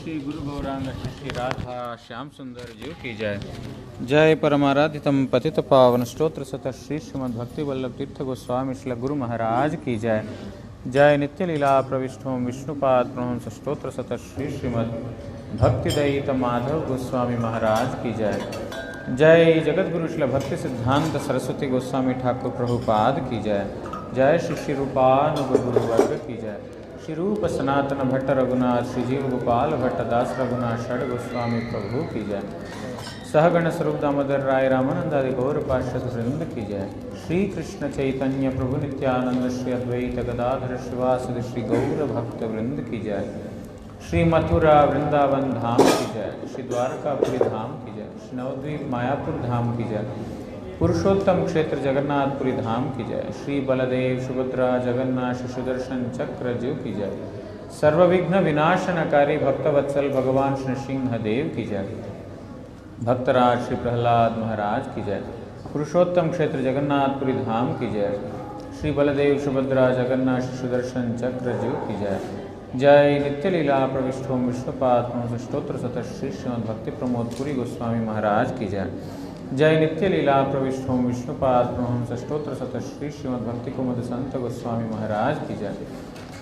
श्री गुरु गौरांग श्री श्री राधा श्याम सुंदर जीव की जय। जय परमाराधितम पतित पावन स्तोत्र सत श्री श्रीमद् भक्ति वल्लभ तीर्थ गोस्वामी श्री गुरु महाराज की जय। जय नित्य लीला प्रविष्टो विष्णुपाद प्रहंस स्तोत्र सत श्री श्रीमद् भक्तिदयित माधव गोस्वामी महाराज की जय। जय जगत गुरु श्री भक्ति सिद्धांत सरस्वती गोस्वामी ठाकुर प्रभुपाद की जय। जय श्री श्री रूपानुग गुरु वर्ग की जय। श्री रूप सनातन भट्ट रघुनाथ श्री जीव गोपाल भट्ट दास रघुनाथ षड गोस्वामी प्रभु की जय। सहगण स्वरूप दामोदर राय रामानंद आदि गौर पार्षद वृंद की जय। श्री कृष्ण चैतन्य प्रभु नित्यानंद श्री अद्वैत गदाधर श्रीवासदि श्री गौर भक्त वृंद की जय। श्री मथुरा वृंदावन धाम की जय। श्री द्वारकापुरी धाम की जय। श्री नवद्वीप मायापुर धाम की जय। पुरुषोत्तम क्षेत्र जगन्नाथपुरी धाम की जय। श्री बलदेव सुभद्रा जगन्नाथ श्री सुदर्शन चक्र जीव की जय। सर्वविघ्न विनाशनकारी भक्तवत्सल भगवान श्री सिंहदेव की जय। भक्तराज श्री प्रहलाद महाराज की जय। पुरुषोत्तम क्षेत्र जगन्नाथपुरी धाम की जय। श्री बलदेव सुभद्रा जगन्नाथ श्री सुदर्शन चक्र जीव की जय। जय नित्य लीला प्रविष्टो विष्णुपाद स्तोत्र सत श्री श्रीमद् भक्ति प्रमोद पुरी गोस्वामी महाराज की जय। जय नित्य लीला प्रविष्टो विष्णुपाद प्रहंस स्तोत्र सत श्री श्रीमद् भक्ति कुमुद संत गोस्वामी महाराज की जय।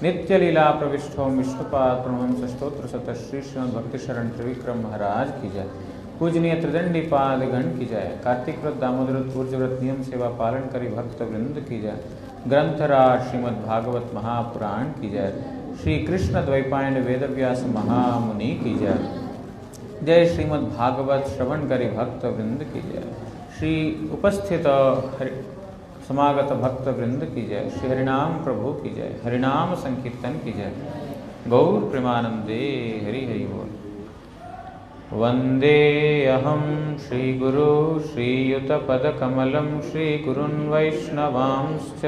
नित्य लीला प्रविष्टो विष्णुपाद प्रहंस स्तोत्र सत श्री श्रीमद् भक्ति शरण त्रिविक्रम महाराज की जय। पूजनीय त्रिदंडी पाद गण की जय। कार्तिक व्रत दामोदर पूर्ज व्रत नियम सेवा पालन करी भक्त वृंद की जय। ग्रंथराज श्रीमद् भागवत महापुराण की जय। श्री कृष्ण द्वैपायन वेदव्यास महामुनि की जय। जय श्रीमद् भागवत श्रवण करी भक्त वृंद की जय। श्री उपस्थित समागत भक्त वृंद की जय। श्री हरिनाम प्रभु की जय। हरिनाम संकीर्तन की जय। गौर प्रेमानंदे हरि हरि बोल। वंदे अहम श्री गुरु श्रीयुतपदकमलं श्री गुरुन् वैष्णवांश्च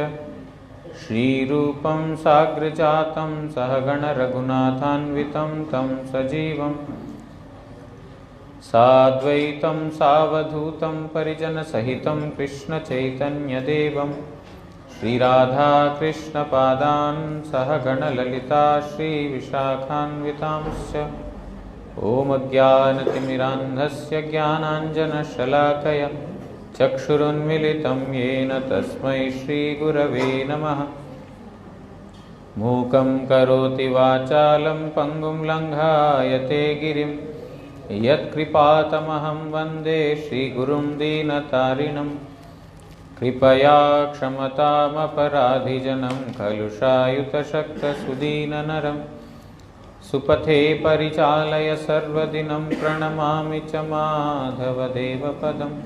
श्रीरूपं साग्रजातं सहगण रघुनाथान्वितं तं सजीवं साद्वैतं सावधूतं परिजनसहितं कृष्णचैतन्यदेवं श्रीराधाकृष्णपादान् सहगणललिता श्रीविशाखान्वितांश्च ॐ अज्ञानतिमिरान्धस्य ज्ञानाञ्जनशलाकया चक्षुरुन्मिलितं येन तस्मै श्रीगुरवे नमः। मूकं करोति वाचालं पङ्गुं लङ्घायते गिरिं यत्कृपातमहं वन्दे श्रीगुरुं दीनतारिणं। कृपया क्षमतामपराधिजनं कलुषायुतशक्तसुदीननरं सुपथे परिचालय सर्वदिनं प्रणमामि च माधवदेवपदम्।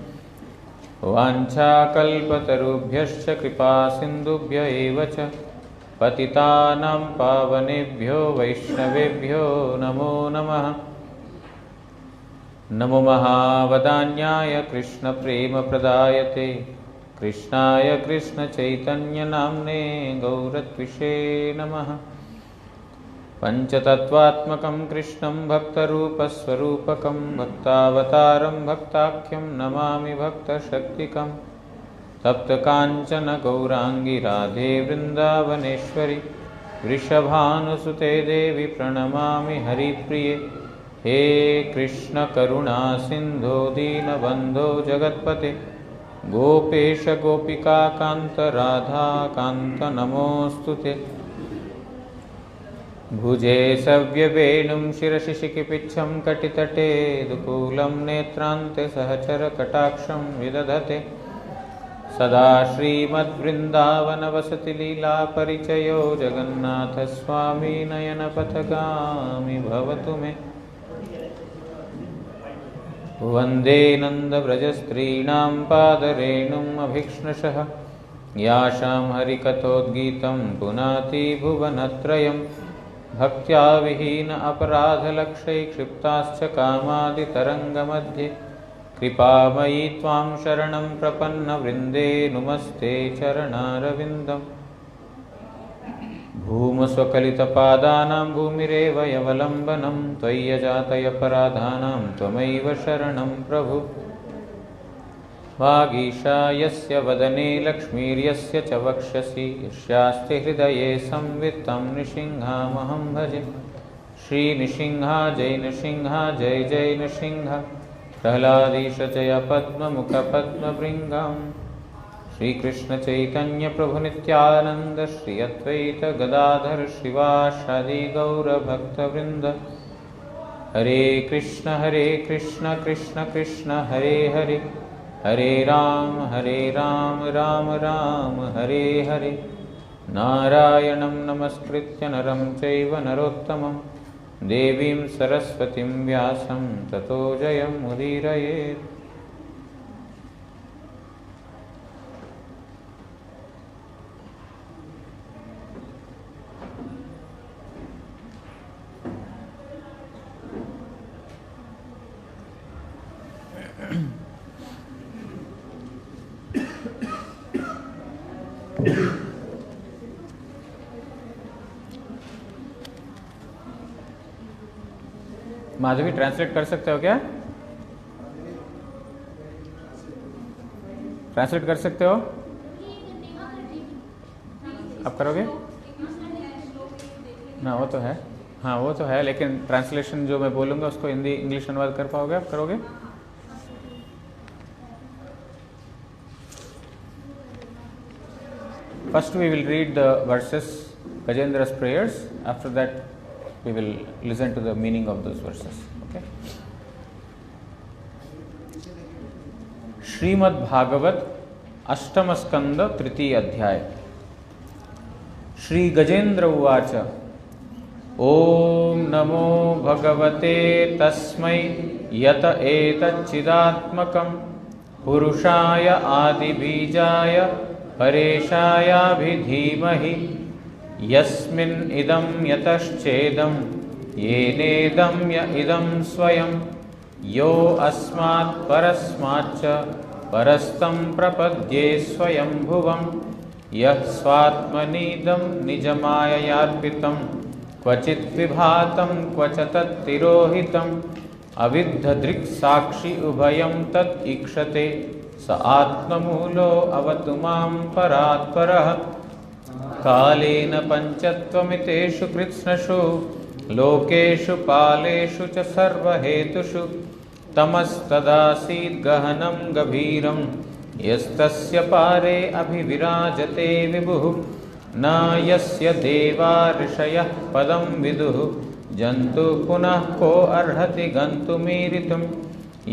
वाञ्छाकल्पतरुभ्यश्च कृपासिन्धुभ्य एव च पतितानां पावनेभ्यो वैष्णवेभ्यो नमो नमः। नमो महावदान्याय कृष्णप्रेमप्रदायते कृष्णाय कृष्णचैतन्यनाम्ने गौरत्विषे नमः। पञ्चतत्त्वात्मकं कृष्णं भक्तरूपस्वरूपकं भक्तावतारं भक्ताख्यं नमामि भक्तशक्तिकं। तप्तकाञ्चन गौराङ्गी राधे वृन्दावनेश्वरि वृषभानुसुते देवी प्रणमामि हरिप्रिये। हे कृष्ण करुणा सिन्धो दीनबन्धो जगत्पते गोपेश गोपिकान्त राधाकान्त नमोऽस्तुते। भुजे सव्यवेणुं शिरसि शिखिपिच्छं कटितटे दुकूलं नेत्रान्ते सहचरकटाक्षं विदधते। सदा श्रीमद्वृन्दावनवसतिलीलापरिचयो जगन्नाथस्वामी नयनपथगामी भवतु मे। वन्दे नन्दव्रजस्त्रीणां पादरेणुम् अभीक्ष्णशः यासां हरिकथोद्गीतं पुनाति भुवनत्रयं। भक्त्या विहीन अपराधलक्षै क्षिप्ताश्च कामादितरङ्गमध्ये कृपामयी त्वां शरणं प्रपन्नवृन्दे नुमस्ते चरणारविन्दम्। भूमस्वकलितपादानां भूमिरेव यवलम्बनं त्वय्यजातयपराधानां त्वमैव शरणं प्रभु। वागीशा यस्य वदने लक्ष्मीर्यस्य च वक्षसि यस्यास्ति हृदये संवित्तं नृसिंहामहं भजे। श्री नृसिंह जय नृसिंह जय जय नृसिंह प्रह्लादीश जय पद्ममुख पद्मभृङ्गम् श्री कृष्ण चैतन्य प्रभु नित्यानंद श्री अद्वैत गदाधर श्रीवासादि गौर भक्तवृंद हरे कृष्ण कृष्ण कृष्ण हरे हरे हरे राम राम राम हरे हरे नारायणं नमस्कृत्य नरं चैव नरोत्तमं देवीं सरस्वतीं व्यासं ततो जयमुदीरयेत्। माधवी ट्रांसलेट कर सकते हो क्या? ट्रांसलेट कर सकते हो? आप करोगे? ना वो तो है, हाँ वो तो है, लेकिन ट्रांसलेशन जो मैं बोलूँगा उसको हिंदी इंग्लिश अनुवाद कर पाओगे? आप करोगे? First we will read the verses, Gajendra's prayers. After that we will listen to the meaning of those verses. Okay. Shrimad Bhagavat अष्टम स्कंद तृतीय अध्याय। श्री गजेंद्र उवाच ओम नमो भगवते तस्मै यत एतच्चिदात्मकं पुरुषाय आदिबीजाय परेशायाभिधीमहि यस्मिन् इदं यतश्चेदं येनेदं य इदं स्वयं यो अस्मात् परस्माच्च परस्तं प्रपद्ये स्वयंभुवं यः स्वात्मनीदं निजमाययार्पितं क्वचित् विभातं क्व च तत्तिरोहितम् अविद्धदृक्साक्षि उभयं तत् ईक्षते स आत्ममूलो अवतु मां परात्परः कालेन पञ्चत्वमितेषु कृत्स्नषु लोकेषु पालेषु च सर्वहेतुषु तमस्तदासीद् गहनं गभीरं यस्तस्य पारे अभिविराजते विभुः न यस्य देवा ऋषयः पदं विदुः जन्तु पुनः को अर्हति गन्तुमीरितुं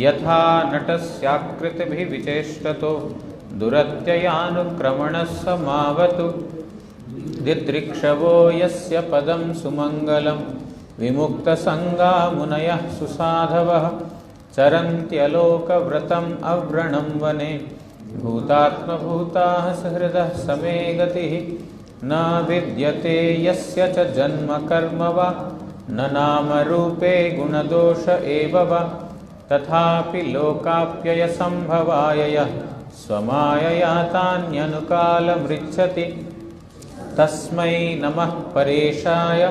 यथा नटस्याकृतिभिविचेष्टतो दुरत्ययानुक्रमणः समावतु दिदृक्षवो यस्य पदं सुमङ्गलं विमुक्तसङ्गा मुनयः सुसाधवः चरन्त्यलोकव्रतम् अव्रणं वने भूतात्मभूताः सहृदः समे गतिः न विद्यते यस्य च जन्म कर्म वा न नामरूपे गुणदोष एव वा तथापि लोकाप्ययसम्भवाय यः स्वमायया तान्यनुकालमृच्छति तस्मै नमः परेशाय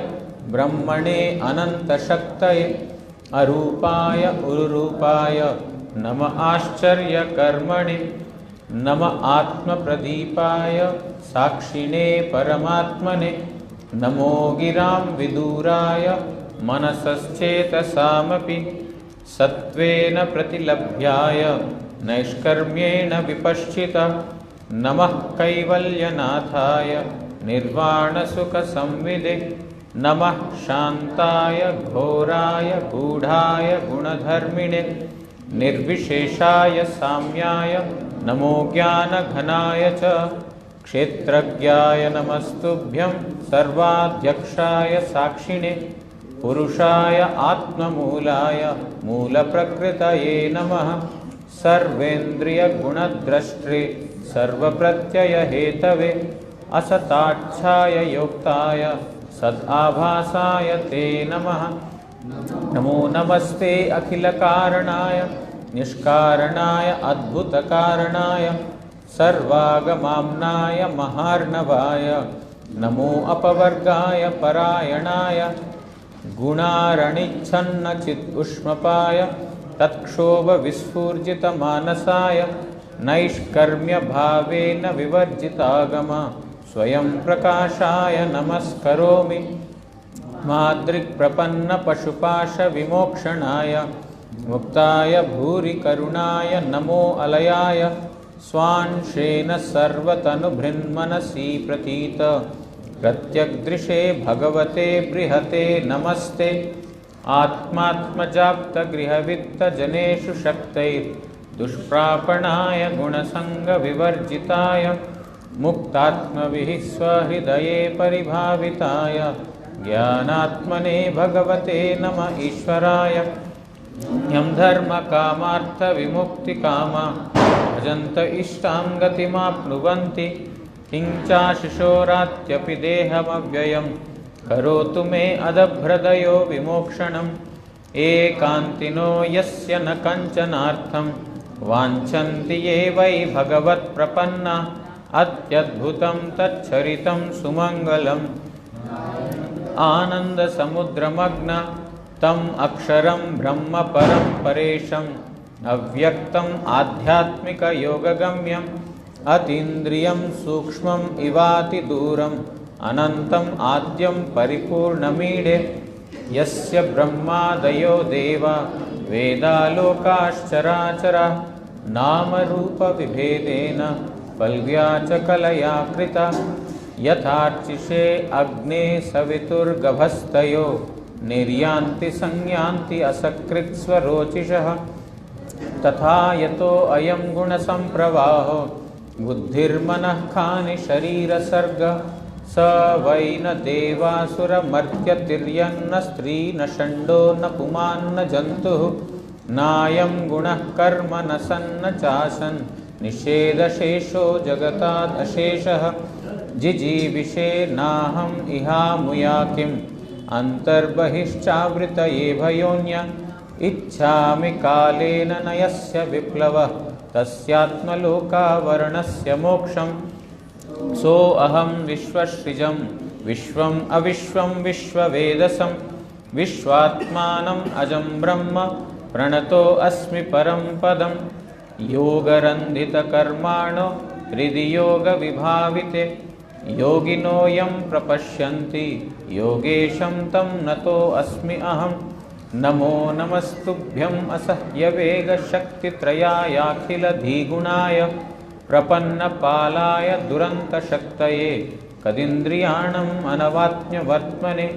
ब्रह्मणे अनन्तशक्तये अरूपाय उरुरूपाय नम आश्चर्यकर्मणि नम आत्मप्रदीपाय साक्षिणे परमात्मने नमो गिरां विदूराय मनसश्चेतसामपि सत्त्वेन प्रतिलभ्याय नैष्कर्म्येण विपश्चित नमः कैवल्यनाथाय निर्वाणसुखसंविदे नमः शान्ताय घोराय गूढाय गुणधर्मिणे निर्विशेषाय साम्याय नमो ज्ञानघनाय च क्षेत्रज्ञाय नमस्तुभ्यं सर्वाध्यक्षाय साक्षिणे पुरुषाय आत्ममूलाय मूलप्रकृतये नमः सर्वेन्द्रियगुणद्रष्टृ सर्वप्रत्ययहेतवे असताच्छाय योक्ताय सदाभासाय ते नमः नमो नमस्ते अखिलकारणाय निष्कारणाय अद्भुतकारणाय सर्वागमाम्नाय महार्णवाय नमो अपवर्गाय परायणाय गुणारणिच्छन्नचिदुष्मपाय तत्क्षोभविस्फूर्जितमानसाय नैष्कर्म्यभावेन विवर्जितागम स्वयं प्रकाशाय नमस्करोमि मादृक्प्रपन्नपशुपाशविमोक्षणाय मुक्ताय भूरि करुणाय नमो अलयाय स्वांशेन सर्वतनुभृन्मनसि प्रतीत प्रत्यग्दृशे भगवते बृहते नमस्ते आत्मात्मजाप्तगृहवित्तजनेषु शक्तैर्दुष्प्रापणाय गुणसङ्गविवर्जिताय मुक्तात्मभिः स्वहृदये परिभाविताय ज्ञानात्मने भगवते नमः ईश्वराय यं धर्मकामार्थविमुक्तिकामा भजन्त इष्टां गतिमाप्नुवन्ति किञ्चाशिशोरात्यपि देहमव्ययं करोतु मे अदभ्रदयो विमोक्षणम् एकान्तिनो यस्य न कञ्चनार्थं वाञ्छन्ति ये वै भगवत्प्रपन्ना अत्यद्भुतं तच्छरितं सुमङ्गलम् आनन्दसमुद्रमग्न तम् अक्षरं ब्रह्म परं परेशम् अव्यक्तम् आध्यात्मिकयोगगम्यम् अतीन्द्रियं सूक्ष्मम् इवातिदूरम् अनन्तम् आद्यं परिपूर्णमीडे यस्य ब्रह्मादयो देवा वेदालोकाश्चराचरा नामरूपविभेदेन पल्व्या च कलया कृता यथार्चिषे अग्ने सवितुर्गभस्तयो निर्यान्ति संयान्ति असकृत्स्वरोचिषः तथा यतो अयं गुणसम्प्रवाहो बुद्धिर्मनः खानि शरीरसर्ग स वै न देवासुरमर्त्यतिर्यन्न स्त्री न षण्डो न पुमान्न जन्तुः नायं गुणः कर्म न सन्न चासन् निषेधशेषो जगतादशेषः जिजीविषे नाहम् इहामुया किम् अन्तर्बहिश्चावृतये भयोन्य इच्छामि कालेन न यस्य विप्लवः तस्यात्मलोकावरणस्य मोक्षम् सोऽहं विश्वसृजं विश्वम् अविश्वं विश्ववेदसं विश्वात्मानम् अजं ब्रह्म प्रणतो अस्मि परं पदं योगरन्धितकर्माणो हृदि योगविभाविते योगिनो यं प्रपश्यन्ति योगेशं तं नतो अस्मि अहं नमो नमस्तुभ्यं असह्यवेगशक्तित्रयायाखिलधिगुणाय प्रपन्नपालाय दुरन्तशक्तये कदिन्द्रियाणम् अनवात्म्यवर्त्मने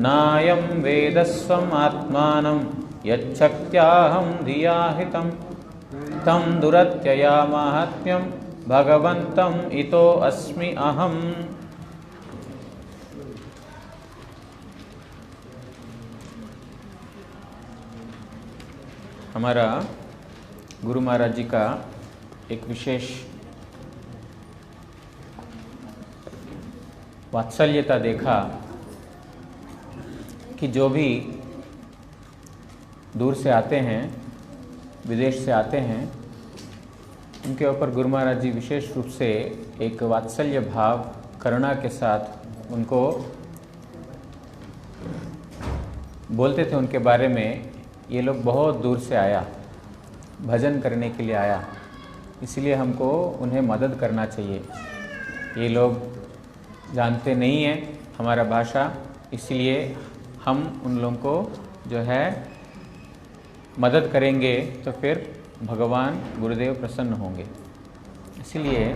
नायं वेदस्वम् आत्मानं यच्छक्त्याहं धिया हितं तं दुरत्ययामाहात्म्यं भगवन्तम् इतो अस्मि अहम्। हमारा गुरु महाराज जी का एक विशेष वात्सल्यता देखा कि जो भी दूर से आते हैं, विदेश से आते हैं, उनके ऊपर गुरु महाराज जी विशेष रूप से एक वात्सल्य भाव करुणा के साथ उनको बोलते थे उनके बारे में। ये लोग बहुत दूर से आया, भजन करने के लिए आया, इसलिए हमको उन्हें मदद करना चाहिए। ये लोग जानते नहीं हैं हमारा भाषा, इसलिए हम उन लोगों को जो है मदद करेंगे तो फिर भगवान गुरुदेव प्रसन्न होंगे। इसलिए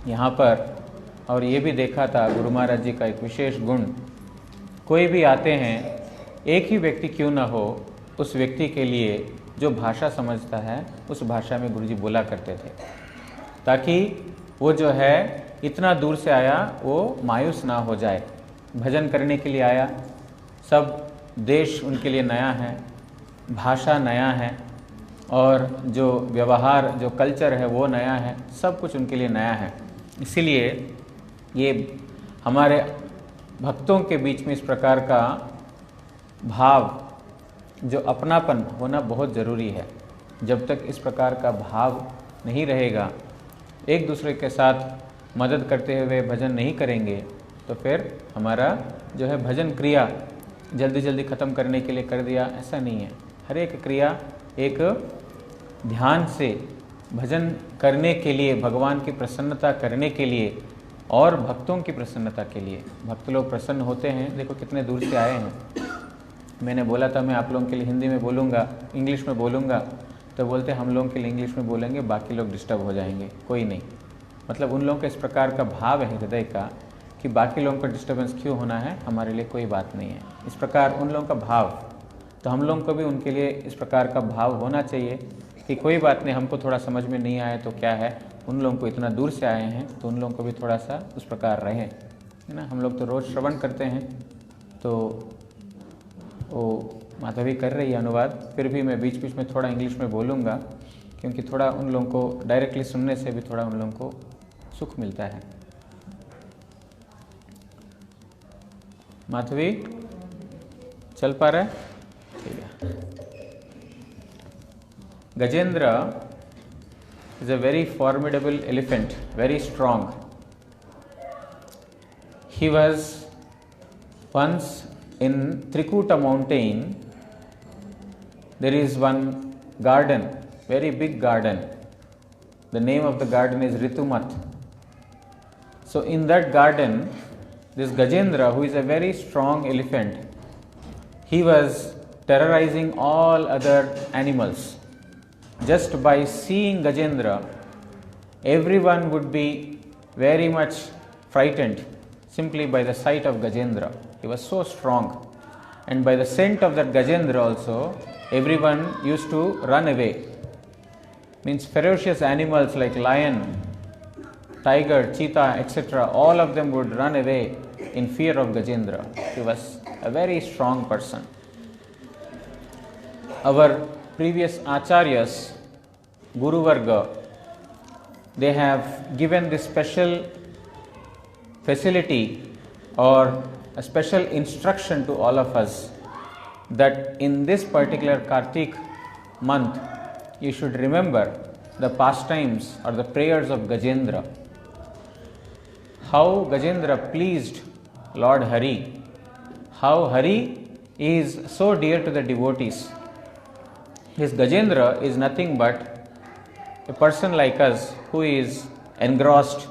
यहाँ पर और ये भी देखा था गुरु महाराज जी का एक विशेष गुण, कोई भी आते हैं, एक ही व्यक्ति क्यों ना हो, उस व्यक्ति के लिए जो भाषा समझता है उस भाषा में गुरुजी बोला करते थे, ताकि वो जो है इतना दूर से आया वो मायूस ना हो जाए। भजन करने के लिए आया, सब देश उनके लिए नया है, भाषा नया है और जो व्यवहार जो कल्चर है वो नया है, सब कुछ उनके लिए नया है। इसीलिए ये हमारे भक्तों के बीच में इस प्रकार का भाव, जो अपनापन होना बहुत ज़रूरी है। जब तक इस प्रकार का भाव नहीं रहेगा, एक दूसरे के साथ मदद करते हुए भजन नहीं करेंगे, तो फिर हमारा जो है भजन क्रिया जल्दी जल्दी ख़त्म करने के लिए कर दिया, ऐसा नहीं है। हर एक क्रिया एक ध्यान से भजन करने के लिए, भगवान की प्रसन्नता करने के लिए और भक्तों की प्रसन्नता के लिए। भक्त लोग प्रसन्न होते हैं, देखो कितने दूर से आए हैं। मैंने बोला था मैं आप लोगों के लिए हिंदी में बोलूँगा, इंग्लिश में बोलूँगा, तो बोलते हम लोगों के लिए इंग्लिश में बोलेंगे, बाकी लोग डिस्टर्ब हो जाएंगे। कोई नहीं, मतलब उन लोगों का इस प्रकार का भाव है हृदय का कि बाकी लोगों का डिस्टर्बेंस क्यों होना है, हमारे लिए कोई बात नहीं है। इस प्रकार उन लोगों का भाव, तो हम लोगों को भी उनके लिए इस प्रकार का भाव होना चाहिए कि कोई बात नहीं, हमको थोड़ा समझ में नहीं आए तो क्या है, उन लोगों को इतना दूर से आए हैं तो उन लोगों को भी थोड़ा सा उस प्रकार रहें, है ना। हम लोग तो रोज़ श्रवण करते हैं, तो वो माधवी कर रही है अनुवाद, फिर भी मैं बीच बीच में थोड़ा इंग्लिश में बोलूँगा, क्योंकि थोड़ा उन लोगों को डायरेक्टली सुनने से भी थोड़ा उन लोगों को सुख मिलता है। माधवी चल पा रहा है? ठीक है। Gajendra is a very formidable elephant, very strong. He was once in Trikuta mountain. There is one garden, very big garden. The name of the garden is Ritumat. So in that garden, this Gajendra, who is a very strong elephant, he was terrorizing all other animals. Just by seeing Gajendra, everyone would be very much frightened simply by the sight of Gajendra. He was so strong, and by the scent of that Gajendra also, everyone used to run away. Means ferocious animals like lion, tiger, cheetah, etc., all of them would run away in fear of Gajendra. He was a very strong person. Our previous acharyas, Guru Varga, they have given this special facility or a special instruction to all of us that in this particular Kartik month, you should remember the pastimes or the prayers of Gajendra. How Gajendra pleased Lord Hari, how Hari is so dear to the devotees. This Gajendra is nothing but a person like us who is engrossed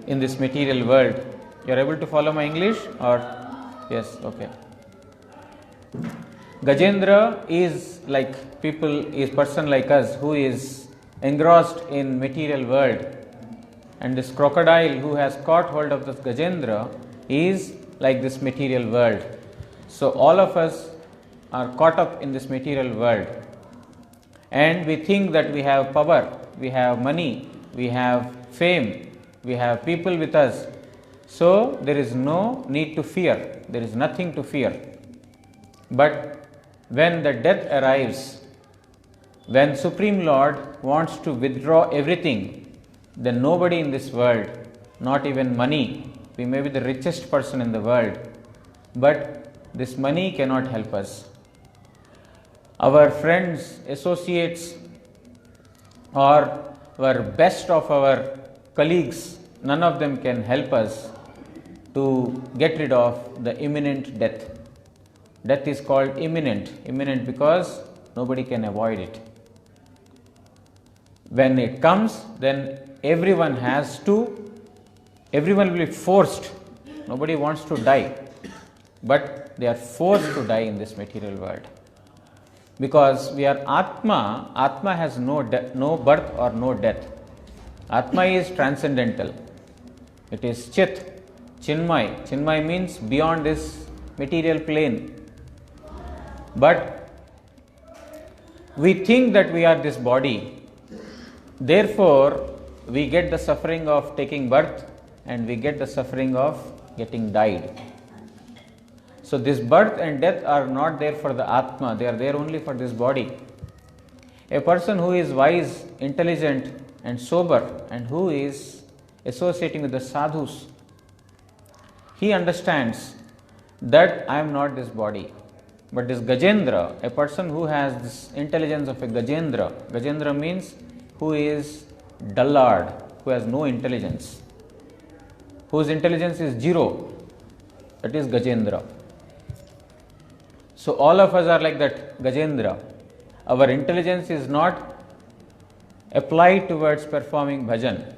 in this material world. You are able to follow my English or? Yes, okay. Gajendra is like person like us who is engrossed in material world, and this crocodile who has caught hold of this Gajendra is like this material world. So all of us are caught up in this material world, and we think that we have power, we have money, we have fame, we have people with us. So there is no need to fear, there is nothing to fear. But when the death arrives, when Supreme Lord wants to withdraw everything, then nobody in this world, not even money, we may be the richest person in the world, but this money cannot help us. Our friends, associates, or our best of our colleagues, none of them can help us to get rid of the imminent death. Death is called imminent because nobody can avoid it. When it comes, then everyone will be forced. Nobody wants to die, but they are forced to die in this material world. Because we are Atma, Atma has no birth or no death. Atma is transcendental. It is Chit, Chinmay. Chinmay means beyond this material plane. But we think that we are this body. Therefore, we get the suffering of taking birth and we get the suffering of getting died. So this birth and death are not there for the Atma, they are there only for this body. A person who is wise, intelligent and sober and who is associating with the sadhus, he understands that I am not this body. But this Gajendra, a person who has this intelligence of a Gajendra means who is dullard, who has no intelligence, whose intelligence is zero, that is Gajendra. So all of us are like that Gajendra. Our intelligence is not applied towards performing bhajan.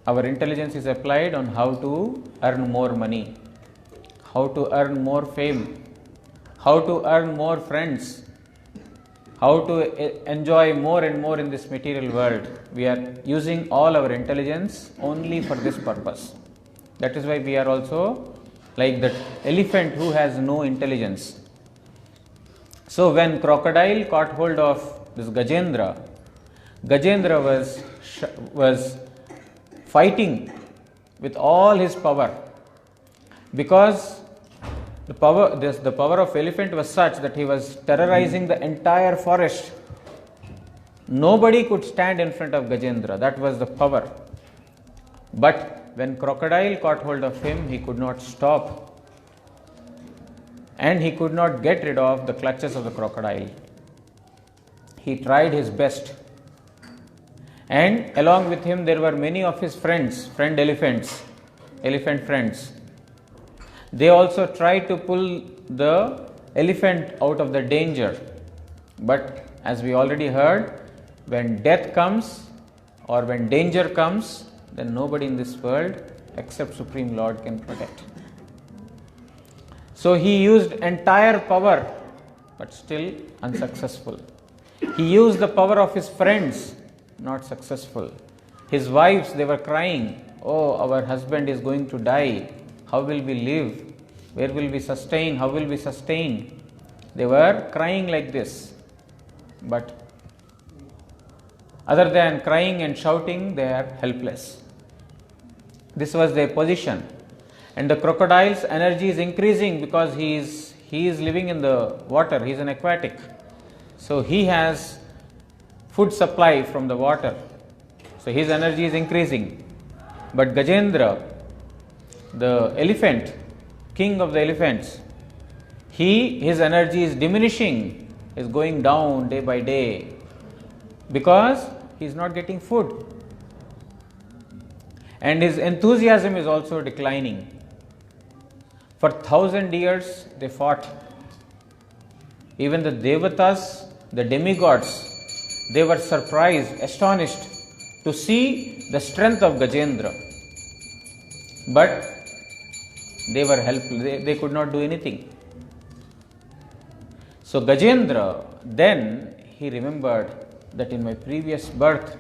our intelligence is applied on how to earn more money, how to earn more fame, how to earn more friends, how to enjoy more and more in this material world. We are using all our intelligence only for this purpose. That is why we are also like that elephant who has no intelligence. So when crocodile caught hold of this Gajendra, Gajendra was fighting with all his power, because the power of elephant was such that he was terrorizing the entire forest. Nobody could stand in front of Gajendra. That was the power. But when crocodile caught hold of him, he could not stop, and he could not get rid of the clutches of the crocodile. He tried his best, and along with him there were many of his friend elephants, elephant friends. They also tried to pull the elephant out of the danger. But as we already heard, when death comes or when danger comes, then nobody in this world except Supreme Lord can protect. So he used entire power, but still unsuccessful. He used the power of his friends, not successful. His wives, they were crying, "Oh, our husband is going to die. How will we live? Where will we sustain? How will we sustain?" They were crying like this. But other than crying and shouting, they are helpless. This was their position. And the crocodile's energy is increasing because he is living in the water. He is an aquatic. So he has food supply from the water. So his energy is increasing. But Gajendra, the elephant, king of the elephants, his energy is diminishing, is going down day by day, because he is not getting food. And his enthusiasm is also declining. For 1,000 years they fought. Even the Devatas, the demigods, they were surprised, astonished to see the strength of Gajendra. But they were helpless, they could not do anything. So Gajendra, then he remembered that in my previous birth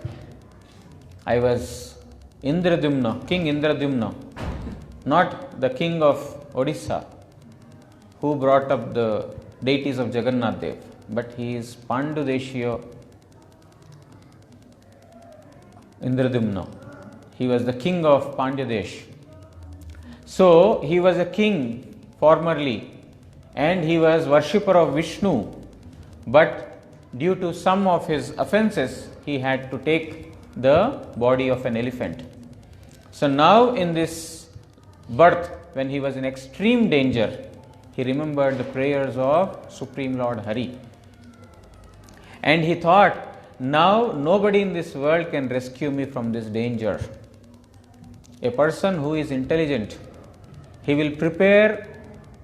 I was Indradumna, King Indradumna, not the king of Odisha who brought up the deities of Jagannath Dev, but he is Pandudeshiya Indradumna. He was the king of Pandyadesh. So he was a king formerly, and he was worshipper of Vishnu, but due to some of his offenses he had to take the body of an elephant. So now in this birth, when he was in extreme danger, he remembered the prayers of Supreme Lord Hari, and he thought, now nobody in this world can rescue me from this danger. A person who is intelligent, he will prepare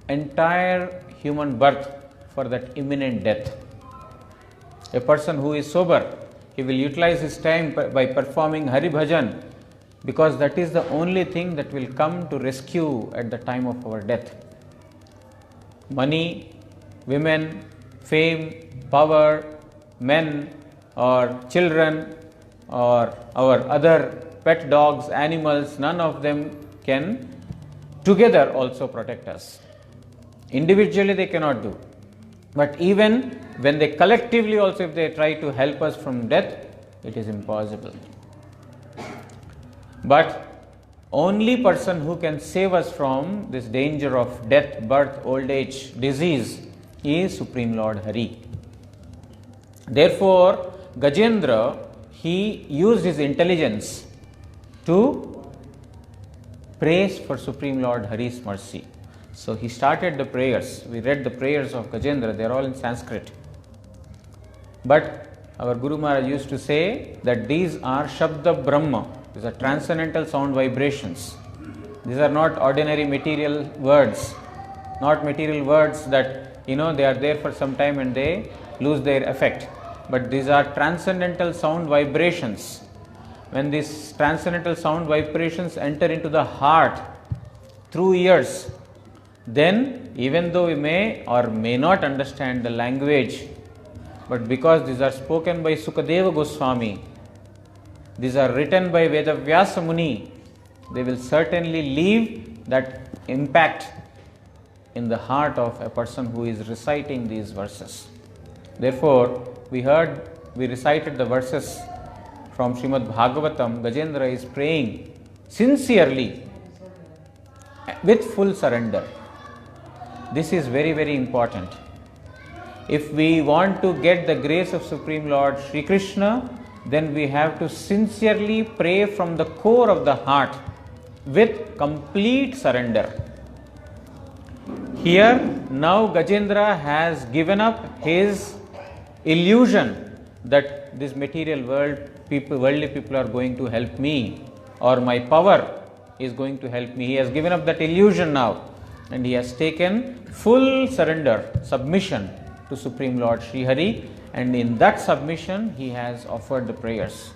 entire human birth for that imminent death. A person who is sober, he will utilize his time by performing Hari Bhajan, because that is the only thing that will come to rescue at the time of our death. Money, women, fame, power, men or children or our other pet dogs, animals, none of them can together also protect us. Individually they cannot do. But even when they collectively also, if they try to help us from death, it is impossible. But only person who can save us from this danger of death, birth, old age, disease is Supreme Lord Hari. Therefore, Gajendra, he used his intelligence to praise for Supreme Lord Hari's mercy. So he started the prayers. We read the prayers of Gajendra, they are all in Sanskrit. But our Guru Maharaj used to say that these are Shabda Brahma, these are transcendental sound vibrations. These are not ordinary material words, not material words that, they are there for some time and they lose their effect. But these are transcendental sound vibrations. when these transcendental sound vibrations enter into the heart through ears, then even though we may or may not understand the language, but because these are spoken by Sukadeva Goswami, these are written by Vedavyasa Muni, they will certainly leave that impact in the heart of a person who is reciting these verses. Therefore, we recited the verses from Srimad Bhagavatam. Gajendra is praying sincerely with full surrender. This is very, very important. If we want to get the grace of Supreme Lord Shri Krishna, then we have to sincerely pray from the core of the heart with complete surrender. Here, now Gajendra has given up his illusion that this material worldly people are going to help me, or my power is going to help me. He has given up that illusion now, and he has taken full surrender, submission to Supreme Lord Sri Hari, and in that submission he has offered the prayers.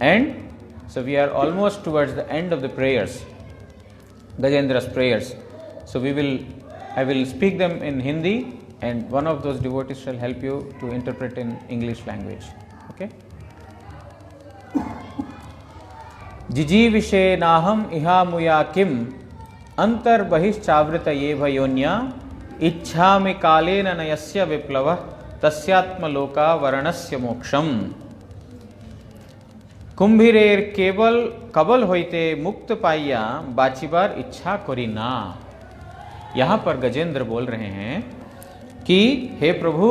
And so we are almost towards the end of the prayers, Gajendra's prayers. So I will speak them in Hindi, and one of those devotees shall help you to interpret in English language. Okay? जिजीविषे नाहम इहा मुया किम अंतर बहिश्चावृत ये भयोन्या इच्छामि कालेन नयस्य विप्लव तस्यात्मलोका वर्णस्य मोक्षम कुंभीरेर केवल कबल होइते मुक्त पाइया बाचिबार इच्छा करी ना। यहाँ पर गजेंद्र बोल रहे हैं कि हे प्रभु,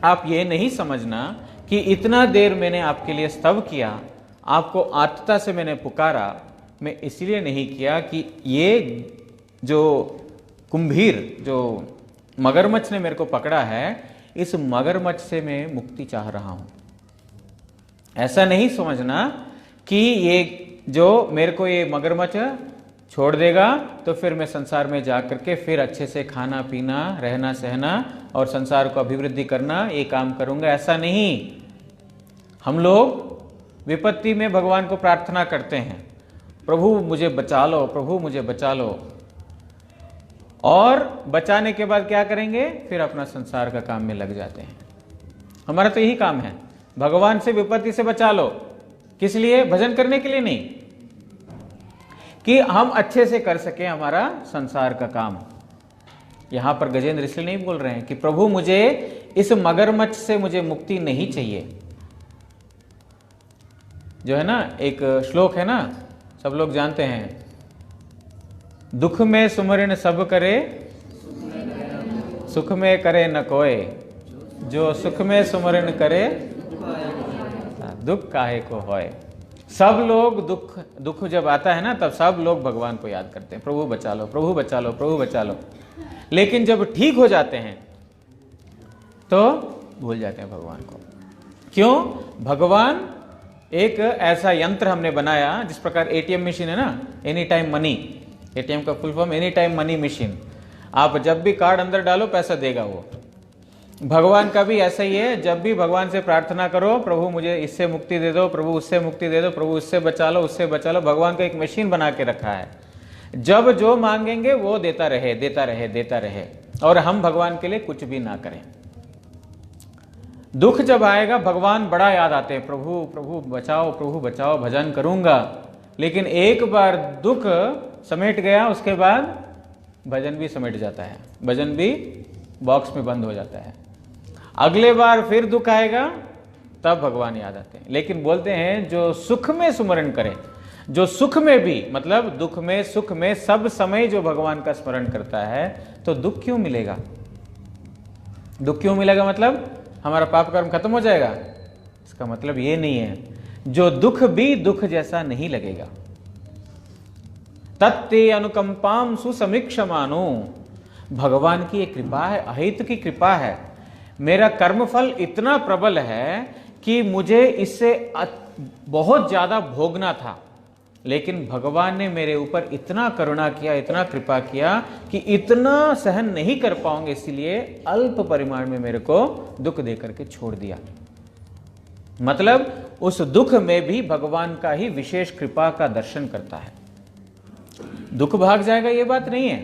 आप ये नहीं समझना कि इतना देर मैंने आपके लिए स्तव किया, आपको आर्तता से मैंने पुकारा, मैं इसलिए नहीं किया कि ये जो कुंभीर, जो मगरमच्छ ने मेरे को पकड़ा है, इस मगरमच्छ से मैं मुक्ति चाह रहा हूं। ऐसा नहीं समझना कि ये जो मेरे को ये मगरमच्छ छोड़ देगा तो फिर मैं संसार में जा करके फिर अच्छे से खाना पीना, रहना सहना और संसार को अभिवृद्धि करना, ये काम करूंगा। ऐसा नहीं। हम लोग विपत्ति में भगवान को प्रार्थना करते हैं, प्रभु मुझे बचा लो, प्रभु मुझे बचा लो, और बचाने के बाद क्या करेंगे? फिर अपना संसार का काम में लग जाते हैं। हमारा तो यही काम है, भगवान से विपत्ति से बचा लो। किस लिए? भजन करने के लिए नहीं, कि हम अच्छे से कर सके हमारा संसार का काम। यहां पर गजेंद्र इसलिए नहीं बोल रहे हैं कि प्रभु मुझे इस मगरमच्छ से मुझे मुक्ति नहीं चाहिए। जो है ना, एक श्लोक है ना, सब लोग जानते हैं, दुख में सुमरण सब करे, सुख में करे न कोय, जो सुख में सुमरण करे दुख काहे को होय। सब लोग दुख जब आता है ना, तब सब लोग भगवान को याद करते हैं, प्रभु बचा लो, प्रभु बचा लो, प्रभु बचा लो। लेकिन जब ठीक हो जाते हैं तो भूल जाते हैं भगवान को। क्यों? भगवान एक ऐसा यंत्र हमने बनाया, जिस प्रकार एटीएम मशीन है ना, एनी टाइम मनी, एटीएम का full form any time money machine. आप जब भी कार्ड अंदर डालो पैसा देगा वो। भगवान का भी ऐसा ही है, जब भी भगवान से प्रार्थना करो, प्रभु मुझे इससे मुक्ति दे दो, प्रभु उससे मुक्ति दे दो, प्रभु उससे बचा लो, उससे बचा लो। भगवान का एक मशीन बना के रखा है, जब जो मांगेंगे वो देता रहे, देता रहे, देता रहे, और हम भगवान के लिए कुछ भी ना करें। दुख जब आएगा भगवान बड़ा याद आते हैं, प्रभु प्रभु बचाओ, प्रभु बचाओ, भजन करूंगा। लेकिन एक बार दुख समेट गया, उसके बाद भजन भी समेट जाता है, भजन भी बॉक्स में बंद हो जाता है। अगले बार फिर दुख आएगा, तब भगवान याद आते हैं। लेकिन बोलते हैं जो सुख में सुमरण करे, जो सुख में भी, मतलब दुख में सुख में सब समय जो भगवान का स्मरण करता है, तो दुख क्यों मिलेगा? दुख क्यों मिलेगा? मतलब हमारा पाप कर्म खत्म हो जाएगा? इसका मतलब ये नहीं है। जो दुख भी दुख जैसा नहीं लगेगा। तत्ते अनुकंपाम सुसमीक्षमानो, भगवान की एक कृपा है, अहित की कृपा है। मेरा कर्मफल इतना प्रबल है कि मुझे इससे बहुत ज्यादा भोगना था, लेकिन भगवान ने मेरे ऊपर इतना करुणा किया, इतना कृपा किया कि इतना सहन नहीं कर पाऊंगे, इसलिए अल्प परिमाण में मेरे को दुख देकर के छोड़ दिया। मतलब उस दुख में भी भगवान का ही विशेष कृपा का दर्शन करता है। दुख भाग जाएगा ये बात नहीं है,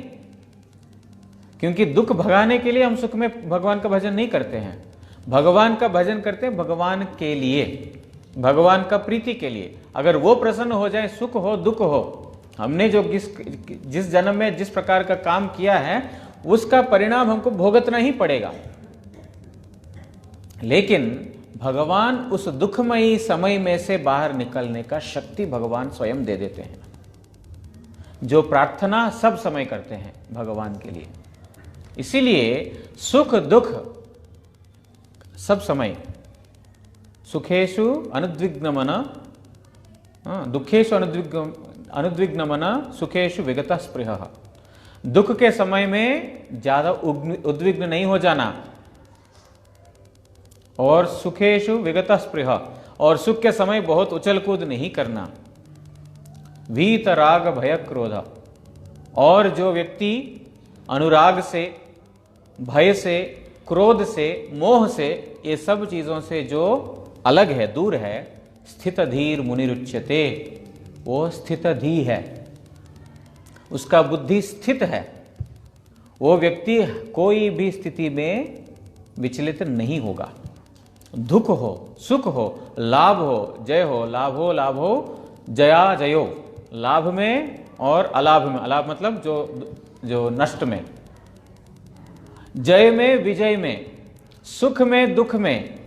क्योंकि दुख भगाने के लिए हम सुख में भगवान का भजन नहीं करते हैं। भगवान का भजन करते हैं भगवान के लिए, भगवान का प्रीति के लिए। अगर वो प्रसन्न हो जाए, सुख हो दुख हो, हमने जो जिस जन्म में जिस प्रकार का काम किया है उसका परिणाम हमको भुगतना ही पड़ेगा। लेकिन भगवान उस दुखमयी समय में से बाहर निकलने का शक्ति भगवान स्वयं दे देते हैं। जो प्रार्थना सब समय करते हैं भगवान के लिए, इसीलिए सुख दुख सब समय, सुखेषु अनुद्विग्न मन, दुखेषु अनुद्विग्न मन, सुखेषु विगतः स्पृहः। दुख के समय में ज्यादा उद्विग्न नहीं हो जाना, और सुखेषु विगतः स्पृहः, और सुख के समय बहुत उछल कूद नहीं करना। वीत राग भय क्रोध, और जो व्यक्ति अनुराग से, भय से, क्रोध से, मोह से, ये सब चीजों से जो अलग है, दूर है, स्थित धीर मुनिरुच्यते, वो स्थित धी है, उसका बुद्धि स्थित है। वो व्यक्ति कोई भी स्थिति में विचलित नहीं होगा। दुख हो, सुख हो, लाभ हो, जय हो, लाभ हो, लाभ हो, जया जयो, लाभ में और अलाभ में, अलाभ मतलब जो नष्ट में, जय में विजय में, सुख में दुख में,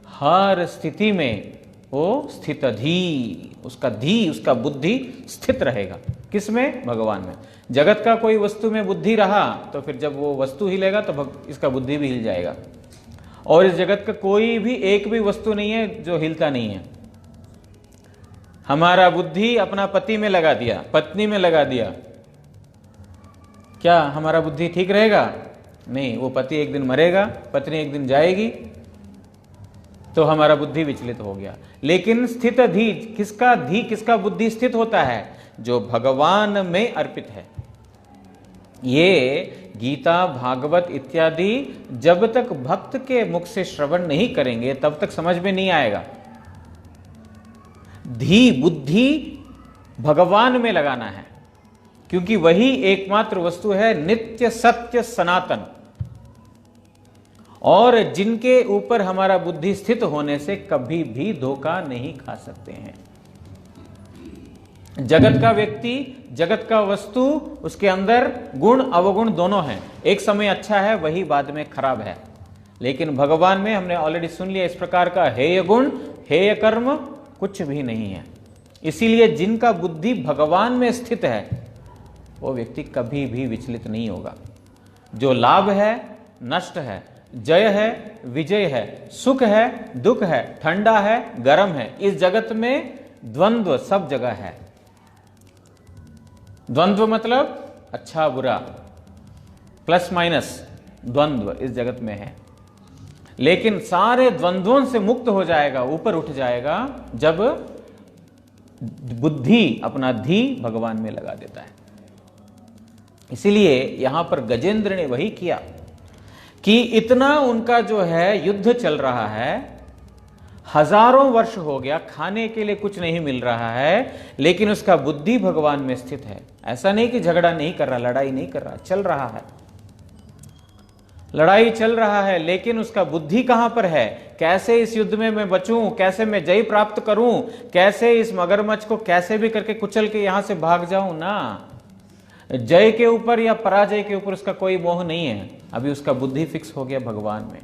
हर स्थिति में वो स्थित धी, उसका धी, उसका बुद्धि स्थित रहेगा। किसमें? भगवान में। जगत का कोई वस्तु में बुद्धि रहा तो फिर जब वो वस्तु हिलेगा तो इसका बुद्धि भी हिल जाएगा। और इस जगत का कोई भी एक भी वस्तु नहीं है जो हिलता नहीं है। हमारा बुद्धि अपना पति में लगा दिया, पत्नी में लगा दिया, क्या हमारा बुद्धि ठीक रहेगा? नहीं, वो पति एक दिन मरेगा, पत्नी एक दिन जाएगी, तो हमारा बुद्धि विचलित हो गया। लेकिन स्थित धी, किसका धी, किसका बुद्धि स्थित होता है? जो भगवान में अर्पित है। ये गीता, भागवत इत्यादि जब तक भक्त के मुख से श्रवण नहीं करेंगे तब तक समझ में नहीं आएगा। धी, बुद्धि भगवान में लगाना है, क्योंकि वही एकमात्र वस्तु है नित्य सत्य सनातन, और जिनके ऊपर हमारा बुद्धि स्थित होने से कभी भी धोखा नहीं खा सकते हैं। जगत का व्यक्ति, जगत का वस्तु, उसके अंदर गुण अवगुण दोनों हैं। एक समय अच्छा है, वही बाद में खराब है। लेकिन भगवान में हमने ऑलरेडी सुन लिया, इस प्रकार का हेय गुण, हेय कर्म कुछ भी नहीं है। इसीलिए जिनका बुद्धि भगवान में स्थित है वो व्यक्ति कभी भी विचलित नहीं होगा। जो लाभ है, नष्ट है, जय है, विजय है, सुख है, दुख है, ठंडा है, गर्म है, इस जगत में द्वंद्व सब जगह है। द्वंद्व मतलब अच्छा बुरा, प्लस माइनस, द्वंद्व इस जगत में है। लेकिन सारे द्वंद्वों से मुक्त हो जाएगा, ऊपर उठ जाएगा जब बुद्धि अपना धी भगवान में लगा देता है। इसीलिए यहां पर गजेंद्र ने वही किया कि इतना उनका जो है युद्ध चल रहा है, हजारों वर्ष हो गया, खाने के लिए कुछ नहीं मिल रहा है, लेकिन उसका बुद्धि भगवान में स्थित है। ऐसा नहीं कि झगड़ा नहीं कर रहा, लड़ाई नहीं कर रहा, चल रहा है, लड़ाई चल रहा है, लेकिन उसका बुद्धि कहां पर है? कैसे इस युद्ध में मैं बचूं, कैसे मैं जय प्राप्त करूं, कैसे इस मगरमच्छ को कैसे भी करके कुचल के यहां से भाग जाऊं ना। जय के ऊपर या पराजय के ऊपर उसका कोई मोह नहीं है, अभी उसका बुद्धि फिक्स हो गया भगवान में।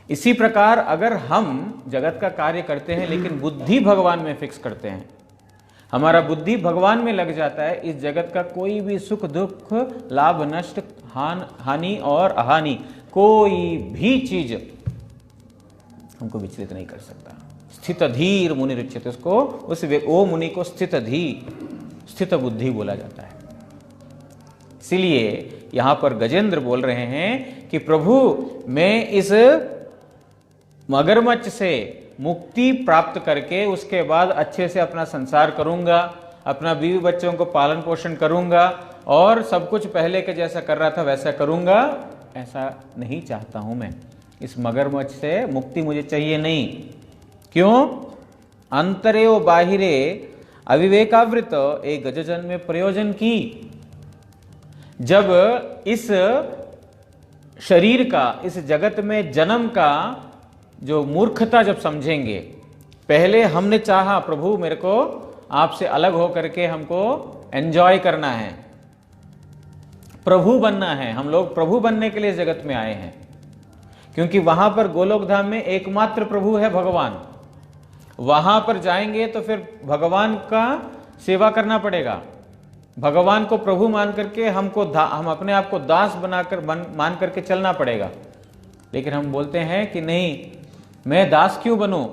इसी प्रकार अगर हम जगत का कार्य करते हैं लेकिन बुद्धि भगवान में फिक्स करते हैं, हमारा बुद्धि भगवान में लग जाता है, इस जगत का कोई भी सुख दुख, लाभ नष्ट, हानि और अहानि, कोई भी चीज हमको विचलित नहीं कर सकता। स्थित धीर मुनि रुच्यते, उसको वो मुनि को स्थित धी, स्थित बुद्धि बोला जाता है। इसीलिए यहां पर गजेंद्र बोल रहे हैं कि प्रभु मैं इस मगरमच्छ से मुक्ति प्राप्त करके उसके बाद अच्छे से अपना संसार करूंगा, अपना बीवी बच्चों को पालन पोषण करूंगा और सब कुछ पहले के जैसा कर रहा था वैसा करूंगा। ऐसा नहीं चाहता हूं मैं, इस मगरमच्छ से मुक्ति मुझे चाहिए नहीं। क्यों? अंतरे व बाहिरे अविवेकावृत एक गजजन में प्रयोजन की। जब इस शरीर का, इस जगत में जन्म का जो मूर्खता जब समझेंगे, पहले हमने चाहा प्रभु मेरे को आपसे अलग हो करके हमको एंजॉय करना है, प्रभु बनना है, हम लोग प्रभु बनने के लिए इस जगत में आए हैं, क्योंकि वहां पर गोलोक धाम में एकमात्र प्रभु है भगवान। वहां पर जाएंगे तो फिर भगवान का सेवा करना पड़ेगा, भगवान को प्रभु मान करके हम अपने आप को दास बनाकर मान करके चलना पड़ेगा। लेकिन हम बोलते हैं कि नहीं, मैं दास क्यों बनूं,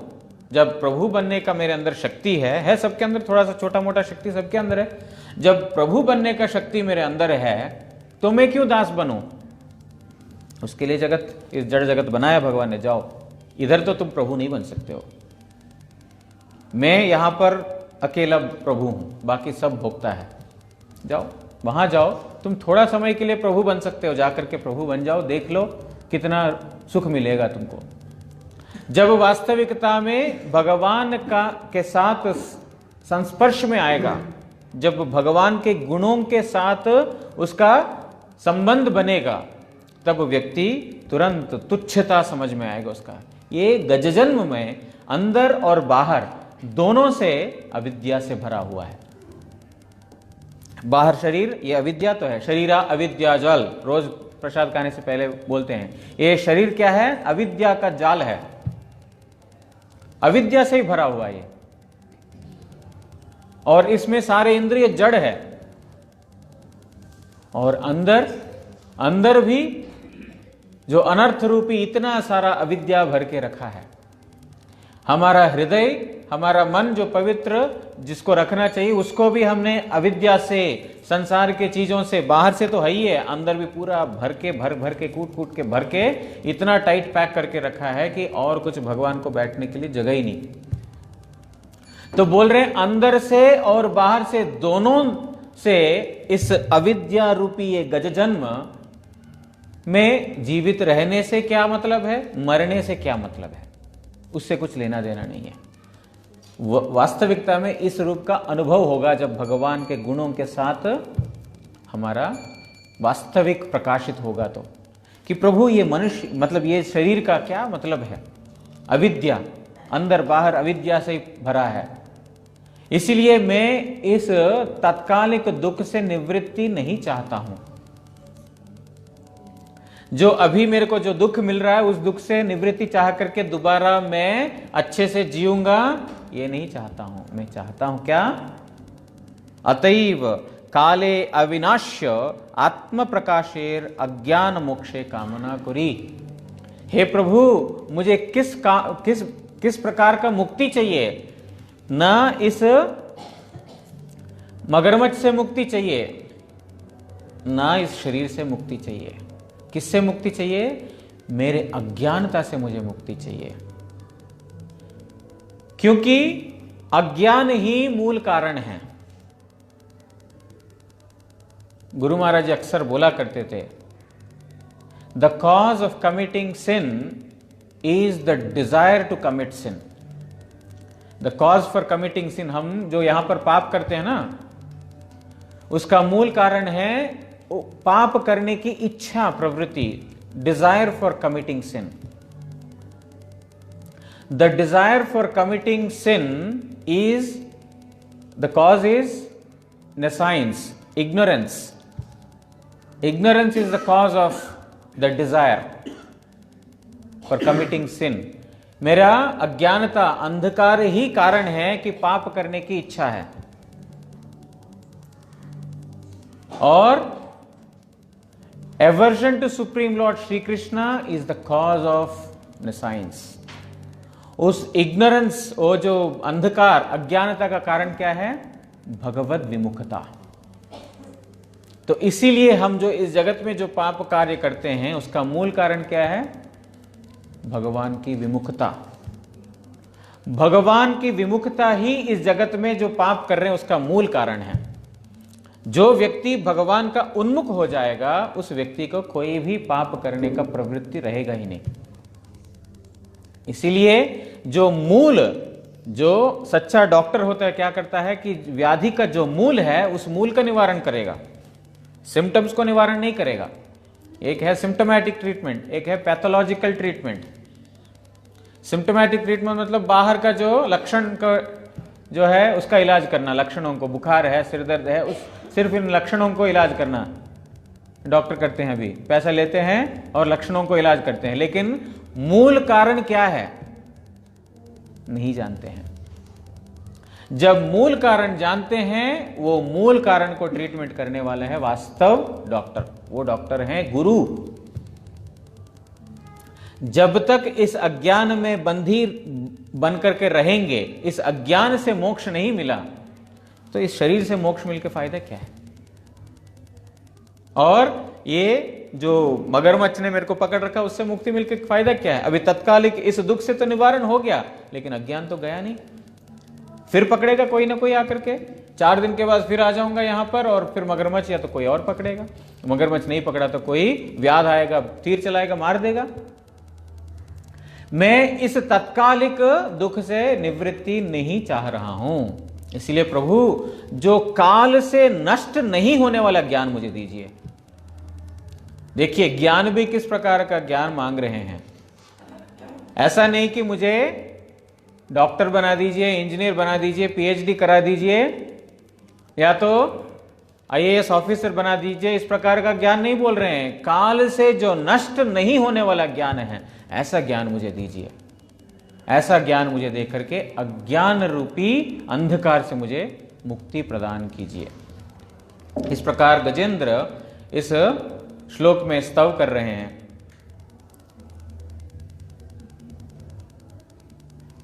जब प्रभु बनने का मेरे अंदर शक्ति है सबके अंदर, थोड़ा सा छोटा मोटा शक्ति सबके अंदर है। जब प्रभु बनने का शक्ति मेरे अंदर है तो मैं क्यों दास बनूं? उसके लिए जगत, इस जड़ जगत बनाया भगवान ने। जाओ, इधर तो तुम प्रभु नहीं बन सकते हो, मैं यहां पर अकेला प्रभु हूं, बाकी सब भोक्ता है। जाओ, वहां जाओ, तुम थोड़ा समय के लिए प्रभु बन सकते हो, जाकर के प्रभु बन जाओ, देख लो कितना सुख मिलेगा तुमको। जब वास्तविकता में भगवान के साथ संस्पर्श में आएगा, जब भगवान के गुणों के साथ उसका संबंध बनेगा, तब व्यक्ति तुरंत तुच्छता समझ में आएगा उसका। ये गजजन्म में अंदर और बाहर दोनों से अविद्या से भरा हुआ है। बाहर शरीर, ये अविद्या तो है, शरीरा अविद्या जाल, रोज प्रसाद खाने से पहले बोलते हैं। ये शरीर क्या है? अविद्या का जाल है, अविद्या से ही भरा हुआ है। और इसमें सारे इंद्रिय जड़ है, और अंदर भी जो अनर्थ रूपी इतना सारा अविद्या भर के रखा है। हमारा हृदय, हमारा मन जो पवित्र जिसको रखना चाहिए, उसको भी हमने अविद्या से, संसार के चीजों से, बाहर से तो है ही है, अंदर भी पूरा भर के कूट के भर के इतना टाइट पैक करके रखा है कि और कुछ भगवान को बैठने के लिए जगह ही नहीं। तो बोल रहे हैं अंदर से और बाहर से, दोनों से इस अविद्या रूपी ये गजजन्म में जीवित रहने से क्या मतलब है, मरने से क्या मतलब है, उससे कुछ लेना देना नहीं है। वास्तविकता में इस रूप का अनुभव होगा जब भगवान के गुणों के साथ हमारा वास्तविक प्रकाशित होगा, तो कि प्रभु ये मनुष्य, मतलब ये शरीर का क्या मतलब है, अविद्या, अंदर बाहर अविद्या से भरा है। इसीलिए मैं इस तात्कालिक दुख से निवृत्ति नहीं चाहता हूं। जो अभी मेरे को जो दुख मिल रहा है, उस दुख से निवृत्ति चाह करके दोबारा मैं अच्छे से जीऊंगा, ये नहीं चाहता हूं। मैं चाहता हूं क्या? अतैव काले अविनाश्य आत्म प्रकाशेर अज्ञान मोक्षे कामना कुरी। हे प्रभु, मुझे किस प्रकार का मुक्ति चाहिए? ना इस मगरमच्छ से मुक्ति चाहिए, ना इस शरीर से मुक्ति चाहिए। किससे मुक्ति चाहिए? मेरे अज्ञानता से मुझे मुक्ति चाहिए, क्योंकि अज्ञान ही मूल कारण है। गुरु महाराज अक्सर बोला करते थे, the cause of committing sin is the desire to commit sin. The cause for committing sin, हम जो यहां पर पाप करते हैं ना, उसका मूल कारण है पाप करने की इच्छा, प्रवृत्ति, desire for committing sin. The desire for committing sin is the cause is nescience, ignorance. Ignorance is the cause of the desire for committing sin. मेरा अज्ञानता, अंधकार ही कारण है कि पाप करने की इच्छा है। और aversion to Supreme Lord Shri Krishna is the cause of nescience. उस ignorance, वो जो अंधकार, अज्ञानता का कारण क्या है? भगवत विमुखता। तो इसीलिए हम जो इस जगत में जो पाप कार्य करते हैं, उसका मूल कारण क्या है? भगवान की विमुखता। भगवान की विमुखता ही इस जगत में जो पाप कर रहे हैं उसका मूल कारण है। जो व्यक्ति भगवान का उन्मुख हो जाएगा, उस व्यक्ति को कोई भी पाप करने का प्रवृत्ति रहेगा ही नहीं। इसीलिए जो मूल, जो सच्चा डॉक्टर होता है क्या करता है कि व्याधि का जो मूल है उस मूल का निवारण करेगा, सिम्टम्स को निवारण नहीं करेगा। एक है सिम्टोमैटिक ट्रीटमेंट, एक है पैथोलॉजिकल ट्रीटमेंट। सिम्टोमैटिक ट्रीटमेंट मतलब बाहर का जो लक्षण का जो है उसका इलाज करना, लक्षणों को, बुखार है, सिर दर्द है, उस सिर्फ इन लक्षणों को इलाज करना डॉक्टर करते हैं। अभी पैसा लेते हैं और लक्षणों को इलाज करते हैं, लेकिन मूल कारण क्या है नहीं जानते हैं। जब मूल कारण जानते हैं, वो मूल कारण को ट्रीटमेंट करने वाला है वास्तव डॉक्टर, वो डॉक्टर हैं गुरु। जब तक इस अज्ञान में बंधी बन करके रहेंगे, इस अज्ञान से मोक्ष नहीं मिला, तो इस शरीर से मोक्ष मिलकर फायदा क्या है। और ये जो मगरमच्छ ने मेरे को पकड़ रखा, उससे मुक्ति मिलकर फायदा क्या है। अभी तत्कालिक इस दुख से तो निवारण हो गया, लेकिन अज्ञान तो गया नहीं। फिर पकड़ेगा कोई ना कोई आकर के, 4 दिन के बाद फिर आ जाऊंगा यहां पर, और फिर मगरमच्छ या तो कोई और पकड़ेगा। मगरमच्छ नहीं पकड़ा तो कोई व्याध आएगा, तीर चलाएगा, मार देगा। मैं इस तत्कालिक दुख से निवृत्ति नहीं चाह रहा हूं, इसलिए प्रभु जो काल से नष्ट नहीं होने वाला ज्ञान मुझे दीजिए। देखिए, ज्ञान भी किस प्रकार का ज्ञान मांग रहे हैं। ऐसा नहीं कि मुझे डॉक्टर बना दीजिए, इंजीनियर बना दीजिए, पीएचडी करा दीजिए, या तो आईएएस ऑफिसर बना दीजिए, इस प्रकार का ज्ञान नहीं बोल रहे हैं। काल से जो नष्ट नहीं होने वाला ज्ञान है, ऐसा ज्ञान मुझे दीजिए। ऐसा ज्ञान मुझे दे करके अज्ञान रूपी अंधकार से मुझे मुक्ति प्रदान कीजिए। इस प्रकार गजेंद्र इस श्लोक में स्तव कर रहे हैं।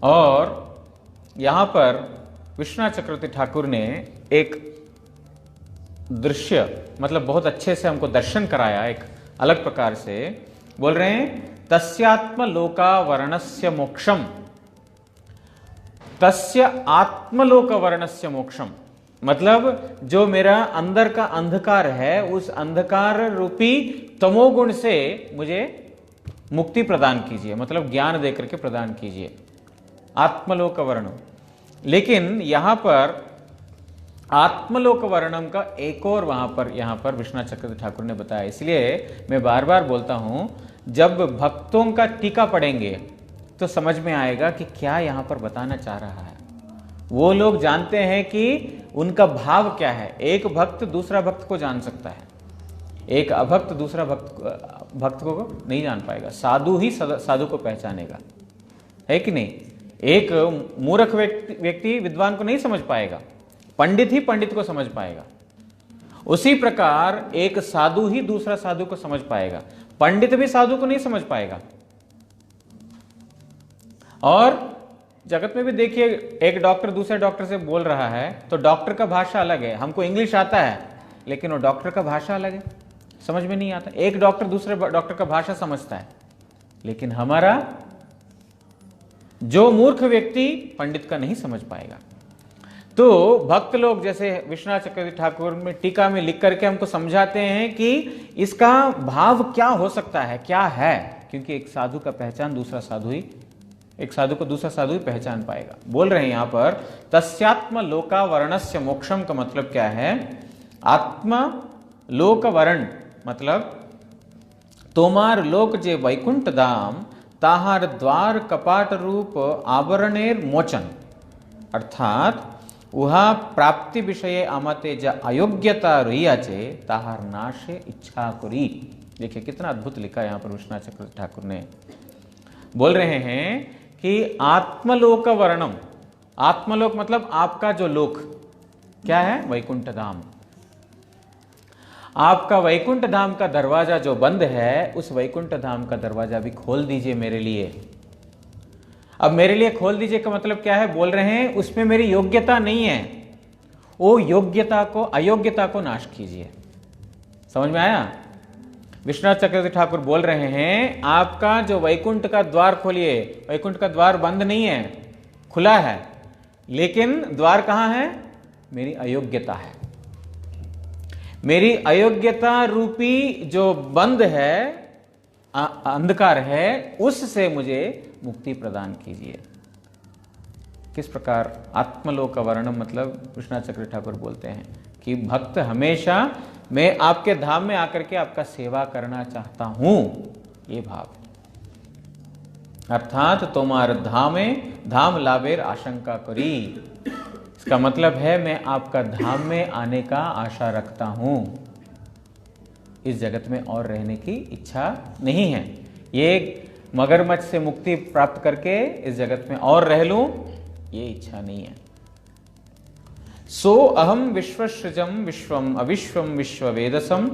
और यहां पर विश्वनाथ चक्रवर्ती ठाकुर ने एक दृश्य, मतलब बहुत अच्छे से हमको दर्शन कराया, एक अलग प्रकार से बोल रहे हैं, तस्यात्म लोकावरणस्य मोक्षम, तस्य आत्मलोक वर्णस्य मोक्षम। मतलब जो मेरा अंदर का अंधकार है, उस अंधकार रूपी तमोगुण से मुझे मुक्ति प्रदान कीजिए, मतलब ज्ञान देकर के प्रदान कीजिए, आत्मलोक वर्णम। लेकिन यहां पर आत्मलोक वर्णम का एक और यहां पर विश्वनाथ चक्रवर्ती ठाकुर ने बताया। इसलिए मैं बार बार बोलता हूं, जब भक्तों का टीका पढ़ेंगे तो समझ में आएगा कि क्या यहां पर बताना चाह रहा है। वो लोग जानते हैं कि उनका भाव क्या है। एक भक्त दूसरा भक्त को जान सकता है, एक अभक्त दूसरा भक्त को नहीं जान पाएगा। साधु ही साधु को पहचानेगा, है कि नहीं। एक मूर्ख व्यक्ति विद्वान को नहीं समझ पाएगा, पंडित ही पंडित को समझ पाएगा। उसी प्रकार एक साधु ही दूसरा साधु को समझ पाएगा, पंडित भी साधु को नहीं समझ पाएगा। और जगत में भी देखिए, एक डॉक्टर दूसरे डॉक्टर से बोल रहा है तो डॉक्टर का भाषा अलग है। हमको इंग्लिश आता है, लेकिन वो डॉक्टर का भाषा अलग है, समझ में नहीं आता। एक डॉक्टर दूसरे डॉक्टर का भाषा समझता है, लेकिन हमारा जो मूर्ख व्यक्ति पंडित का नहीं समझ पाएगा। तो भक्त लोग जैसे विश्वनाथ चक्रवर्ती ठाकुर में टीका में लिख करके हमको समझाते हैं कि इसका भाव क्या हो सकता है, क्या है। क्योंकि एक साधु का पहचान दूसरा साधु ही, एक साधु को दूसरा साधु ही पहचान पाएगा। बोल रहे हैं यहां पर तस्यात्म लोकावरणस्य मोक्षम का मतलब क्या है। आत्मा लोकवरण मतलब तोमार लोक जे वैकुंठ धाम, ताहार द्वार कपाट रूप आवरणेर मोचन। अर्थात वहा प्राप्ति विषय आमते जा अयोग्यता रहियाचे ताहार नाशे इच्छा करी। देखिए कितना अद्भुत लिखा यहां पर विश्वनाथ चक्रवर्ती ठाकुर ने। बोल रहे हैं कि आत्मलोक वर्णम, आत्मलोक मतलब आपका जो लोक क्या है, वैकुंठ धाम। आपका वैकुंठ धाम का दरवाजा जो बंद है, उस वैकुंठ धाम का दरवाजा भी खोल दीजिए मेरे लिए। अब मेरे लिए खोल दीजिए का मतलब क्या है, बोल रहे हैं उसमें मेरी योग्यता नहीं है, वो योग्यता को, अयोग्यता को नाश कीजिए। समझ में आया। विश्वनाथ चक्रवर्ती ठाकुर बोल रहे हैं आपका जो वैकुंठ का द्वार खोलिए। वैकुंठ का द्वार बंद नहीं है, खुला है, लेकिन द्वार कहां है, मेरी अयोग्यता है। मेरी अयोग्यता रूपी जो बंद है, अंधकार है, उससे मुझे मुक्ति प्रदान कीजिए। किस प्रकार आत्मलोक का वर्णन मतलब कृष्णाचक्र ठाकुर बोलते हैं कि भक्त हमेशा मैं आपके धाम में आकर के आपका सेवा करना चाहता हूं, ये भाव है। अर्थात तुम्हार धामे धाम लाभेर आशंका करी, इसका मतलब है मैं आपका धाम में आने का आशा रखता हूं, इस जगत में और रहने की इच्छा नहीं है। ये मगरमच्छ से मुक्ति प्राप्त करके इस जगत में और रह लूं, ये इच्छा नहीं है। सो अहम विश्वसृजम विश्वम अविश्वम विश्ववेदसम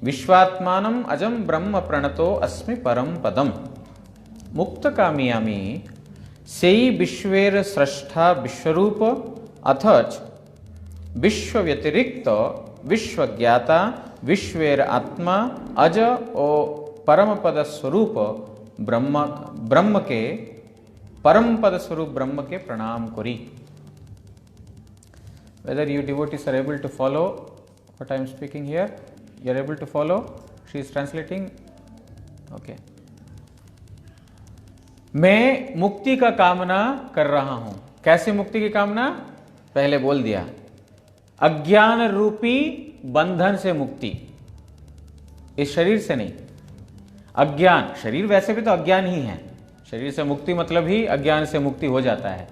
विश्वात्मानम अजम ब्रह्म प्रणतो अस्मि परम पदम। मुक्त कामयामी सेई विश्वेर स्रष्टा विश्वरूप अथच विश्व व्यतिरिक्त विश्व ज्ञाता विश्वेर आत्मा अज ओ परम पद स्वरूप ब्रह्म के परम पद स्वरूप ब्रह्म के प्रणाम करी। Whether you devotees are able to follow what I am speaking here, you are able to follow? She is translating. Okay. मैं मुक्ति का कामना कर रहा हूं। कैसे मुक्ति की कामना? पहले बोल दिया, अज्ञान रूपी बंधन से मुक्ति, इस शरीर से नहीं। अज्ञान, शरीर वैसे भी तो अज्ञान ही है, शरीर से मुक्ति मतलब ही अज्ञान से मुक्ति हो जाता है,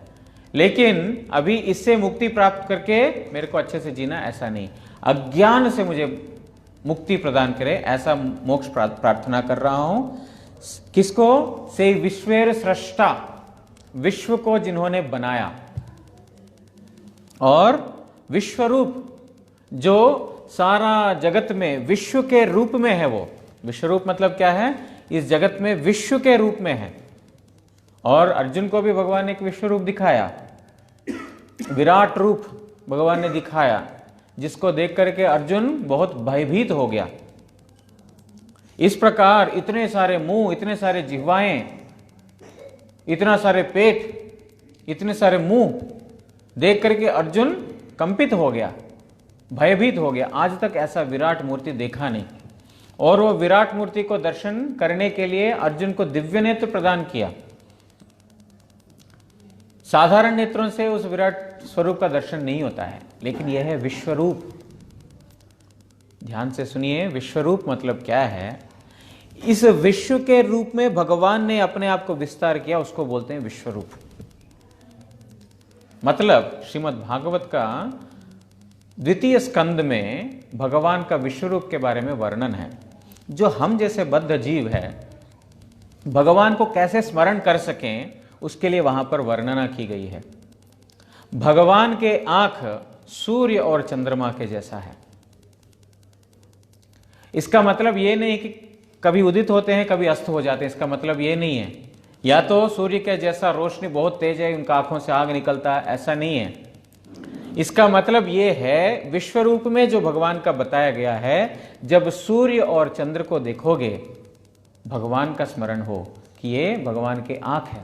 लेकिन अभी इससे मुक्ति प्राप्त करके मेरे को अच्छे से जीना ऐसा नहीं, अज्ञान से मुझे मुक्ति प्रदान करे ऐसा मोक्ष प्रार्थना कर रहा हूं। किसको? से विश्वेर सृष्टा, विश्व को जिन्होंने बनाया, और विश्वरूप जो सारा जगत में विश्व के रूप में है, वो विश्वरूप मतलब क्या है? इस जगत में विश्व के रूप में है। और अर्जुन को भी भगवान ने एक विश्व रूप दिखाया, विराट रूप भगवान ने दिखाया, जिसको देख करके अर्जुन बहुत भयभीत हो गया। इस प्रकार इतने सारे मुंह, इतने सारे जिह्वाएं, इतना सारे पेट, इतने सारे मुंह देख करके अर्जुन कंपित हो गया, भयभीत हो गया। आज तक ऐसा विराट मूर्ति देखा नहीं, और वो विराट मूर्ति को दर्शन करने के लिए अर्जुन को दिव्य नेत्र प्रदान किया। साधारण नेत्रों से उस विराट स्वरूप का दर्शन नहीं होता है, लेकिन यह है विश्वरूप। ध्यान से सुनिए, विश्वरूप मतलब क्या है? इस विश्व के रूप में भगवान ने अपने आप को विस्तार किया, उसको बोलते हैं विश्वरूप। मतलब श्रीमद् भागवत का द्वितीय स्कंद में भगवान का विश्वरूप के बारे में वर्णन है। जो हम जैसे बद्ध जीव है, भगवान को कैसे स्मरण कर सकें, उसके लिए वहां पर वर्णना की गई है। भगवान के आंख सूर्य और चंद्रमा के जैसा है। इसका मतलब यह नहीं कि कभी उदित होते हैं कभी अस्त हो जाते हैं, इसका मतलब यह नहीं है। या तो सूर्य के जैसा रोशनी बहुत तेज है, उनका आंखों से आग निकलता है, ऐसा नहीं है। इसका मतलब यह है विश्वरूप में जो भगवान का बताया गया है, जब सूर्य और चंद्र को देखोगे भगवान का स्मरण हो कि ये भगवान के आंख है,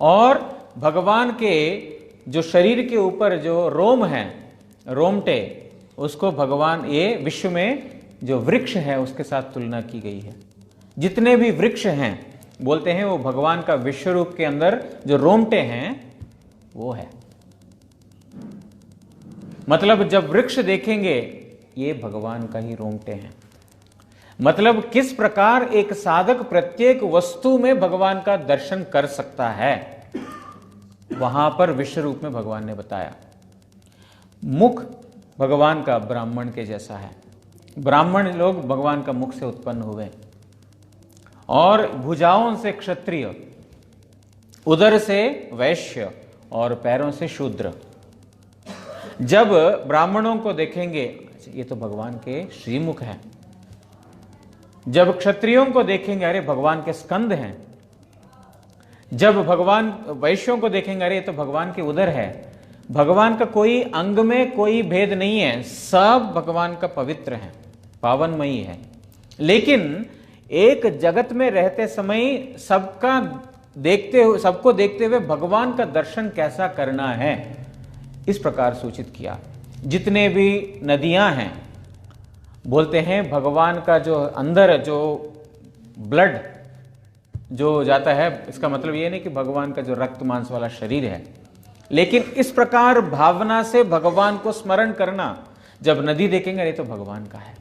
और भगवान के जो शरीर के ऊपर जो रोम है, रोमटे, उसको भगवान, ये विश्व में जो वृक्ष है उसके साथ तुलना की गई है। जितने भी वृक्ष हैं बोलते हैं वो भगवान का विश्वरूप के अंदर जो रोमटे हैं वो है। मतलब जब वृक्ष देखेंगे ये भगवान का ही रोमटे हैं। मतलब किस प्रकार एक साधक प्रत्येक वस्तु में भगवान का दर्शन कर सकता है, वहां पर विश्व रूप में भगवान ने बताया। मुख भगवान का ब्राह्मण के जैसा है, ब्राह्मण लोग भगवान का मुख से उत्पन्न हुए, और भुजाओं से क्षत्रिय, उदर से वैश्य और पैरों से शूद्र। जब ब्राह्मणों को देखेंगे ये तो भगवान के श्रीमुख हैं, जब क्षत्रियों को देखेंगे अरे भगवान के स्कंद हैं, जब भगवान वैश्यों को देखेंगे अरे ये तो भगवान के उदर है। भगवान का कोई अंग में कोई भेद नहीं है, सब भगवान का पवित्र है, पावनमयी है। लेकिन एक जगत में रहते समय सबका सबको देखते हुए भगवान का दर्शन कैसा करना है, इस प्रकार सूचित किया। जितने भी नदियां हैं बोलते हैं भगवान का जो अंदर जो ब्लड, जो जाता है, इसका मतलब ये नहीं कि भगवान का जो रक्त मांस वाला शरीर है, लेकिन इस प्रकार भावना से भगवान को स्मरण करना, जब नदी देखेंगे नहीं तो भगवान का है।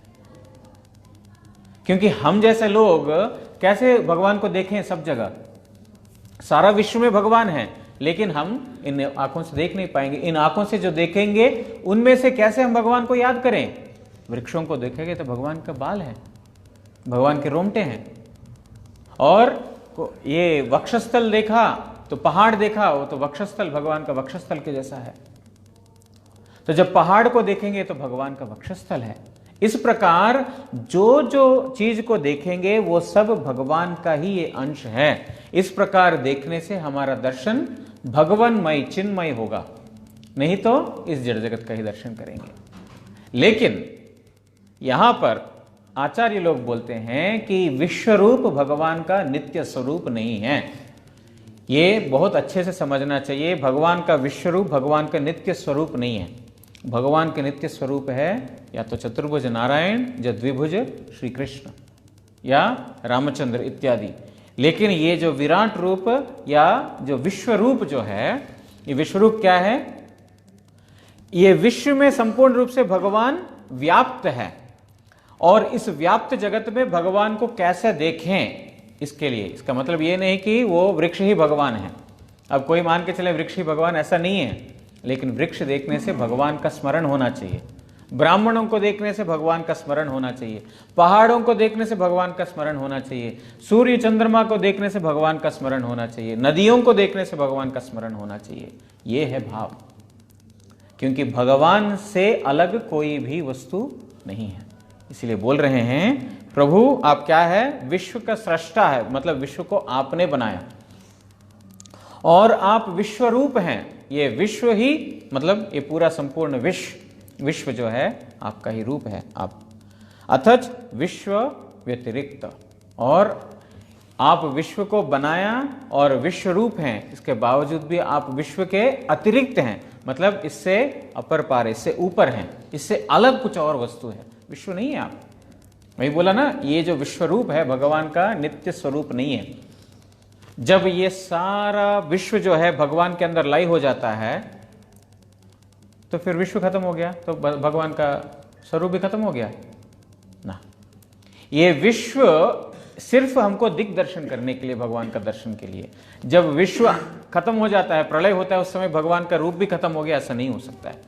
क्योंकि हम जैसे लोग कैसे भगवान को देखें सब जगह, सारा विश्व में भगवान है, लेकिन हम इन आंखों से देख नहीं पाएंगे। इन आंखों से जो देखेंगे उनमें से कैसे हम भगवान को याद करें? वृक्षों को देखेंगे तो भगवान का बाल है, भगवान के रोमटे हैं, और ये वक्षस्थल देखा तो पहाड़ देखा, वो तो वक्षस्थल भगवान का वक्षस्थल के जैसा है। तो जब पहाड़ को देखेंगे तो भगवान का वक्षस्थल है। इस प्रकार जो जो चीज को देखेंगे वो सब भगवान का ही ये अंश है। इस प्रकार देखने से हमारा दर्शन भगवानमय चिन्मय होगा, नहीं तो इस जड़ जगत का ही दर्शन करेंगे। लेकिन यहां पर आचार्य लोग बोलते हैं कि विश्वरूप भगवान का नित्य स्वरूप नहीं है। ये बहुत अच्छे से समझना चाहिए। भगवान का विश्वरूप भगवान का नित्य स्वरूप नहीं है। भगवान के नित्य स्वरूप है या तो चतुर्भुज नारायण, या द्विभुज श्री कृष्ण, या रामचंद्र इत्यादि। लेकिन ये जो विराट रूप या जो विश्व रूप जो है, ये विश्व रूप क्या है? ये विश्व में संपूर्ण रूप से भगवान व्याप्त है, और इस व्याप्त जगत में भगवान को कैसे देखें, इसके लिए, इसका मतलब ये नहीं कि वो वृक्ष ही भगवान है। अब कोई मान के चले वृक्ष ही भगवान, ऐसा नहीं है। लेकिन वृक्ष देखने से भगवान का स्मरण होना चाहिए, ब्राह्मणों को देखने से भगवान का स्मरण होना चाहिए, पहाड़ों को देखने से भगवान का स्मरण होना चाहिए, सूर्य चंद्रमा को देखने से भगवान का स्मरण होना चाहिए, नदियों को देखने से भगवान का स्मरण होना चाहिए। ये है भाव, क्योंकि भगवान से अलग कोई भी वस्तु नहीं है। इसलिए बोल रहे हैं प्रभु आप क्या है? विश्व का सृष्टा है, मतलब विश्व को आपने बनाया, और आप विश्वरूप हैं। ये विश्व ही, मतलब ये पूरा संपूर्ण विश्व जो है आपका ही रूप है। आप अथच विश्व व्यतिरिक्त, और आप विश्व को बनाया और विश्व रूप हैं, इसके बावजूद भी आप विश्व के अतिरिक्त हैं, मतलब इससे अपर पार, इससे ऊपर हैं, इससे अलग कुछ और वस्तु है, विश्व नहीं है आप। वही बोला ना, ये जो विश्व रूप है भगवान का नित्य स्वरूप नहीं है। जब ये सारा विश्व जो है भगवान के अंदर लय हो जाता है तो फिर विश्व खत्म हो गया, तो भगवान का स्वरूप भी खत्म हो गया ना। ये विश्व सिर्फ हमको दिक दर्शन करने के लिए, भगवान का दर्शन के लिए। जब विश्व खत्म हो जाता है, प्रलय होता है, उस समय भगवान का रूप भी खत्म हो गया, ऐसा नहीं हो सकता है।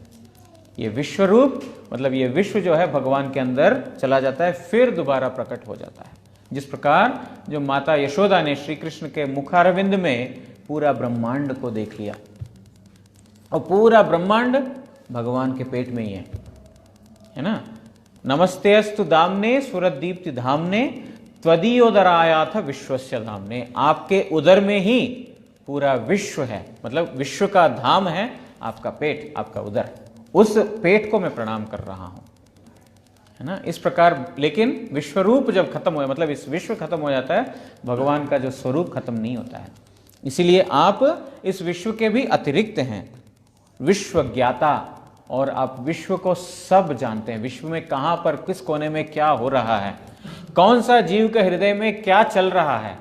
ये विश्व रूप मतलब ये विश्व जो है भगवान के अंदर चला जाता है, फिर दोबारा प्रकट हो जाता है। जिस प्रकार जो माता यशोदा ने श्री कृष्ण के मुखारविंद में पूरा ब्रह्मांड को देख लिया, और पूरा ब्रह्मांड भगवान के पेट में ही है ना। नमस्ते अस्तु दामने सुरदीप्ति धामने त्वदीयोदरायाथ विश्वस्य धामने। आपके उदर में ही पूरा विश्व है, मतलब विश्व का धाम है आपका पेट, आपका उदर। उस पेट को मैं प्रणाम कर रहा हूं, है ना। इस प्रकार, लेकिन विश्वरूप जब खत्म हो, मतलब इस विश्व खत्म हो जाता है, भगवान का जो स्वरूप खत्म नहीं होता है। इसीलिए आप इस विश्व के भी अतिरिक्त हैं, विश्व ज्ञाता, और आप विश्व को सब जानते हैं। विश्व में कहां पर किस कोने में क्या हो रहा है, कौन सा जीव के हृदय में क्या चल रहा है,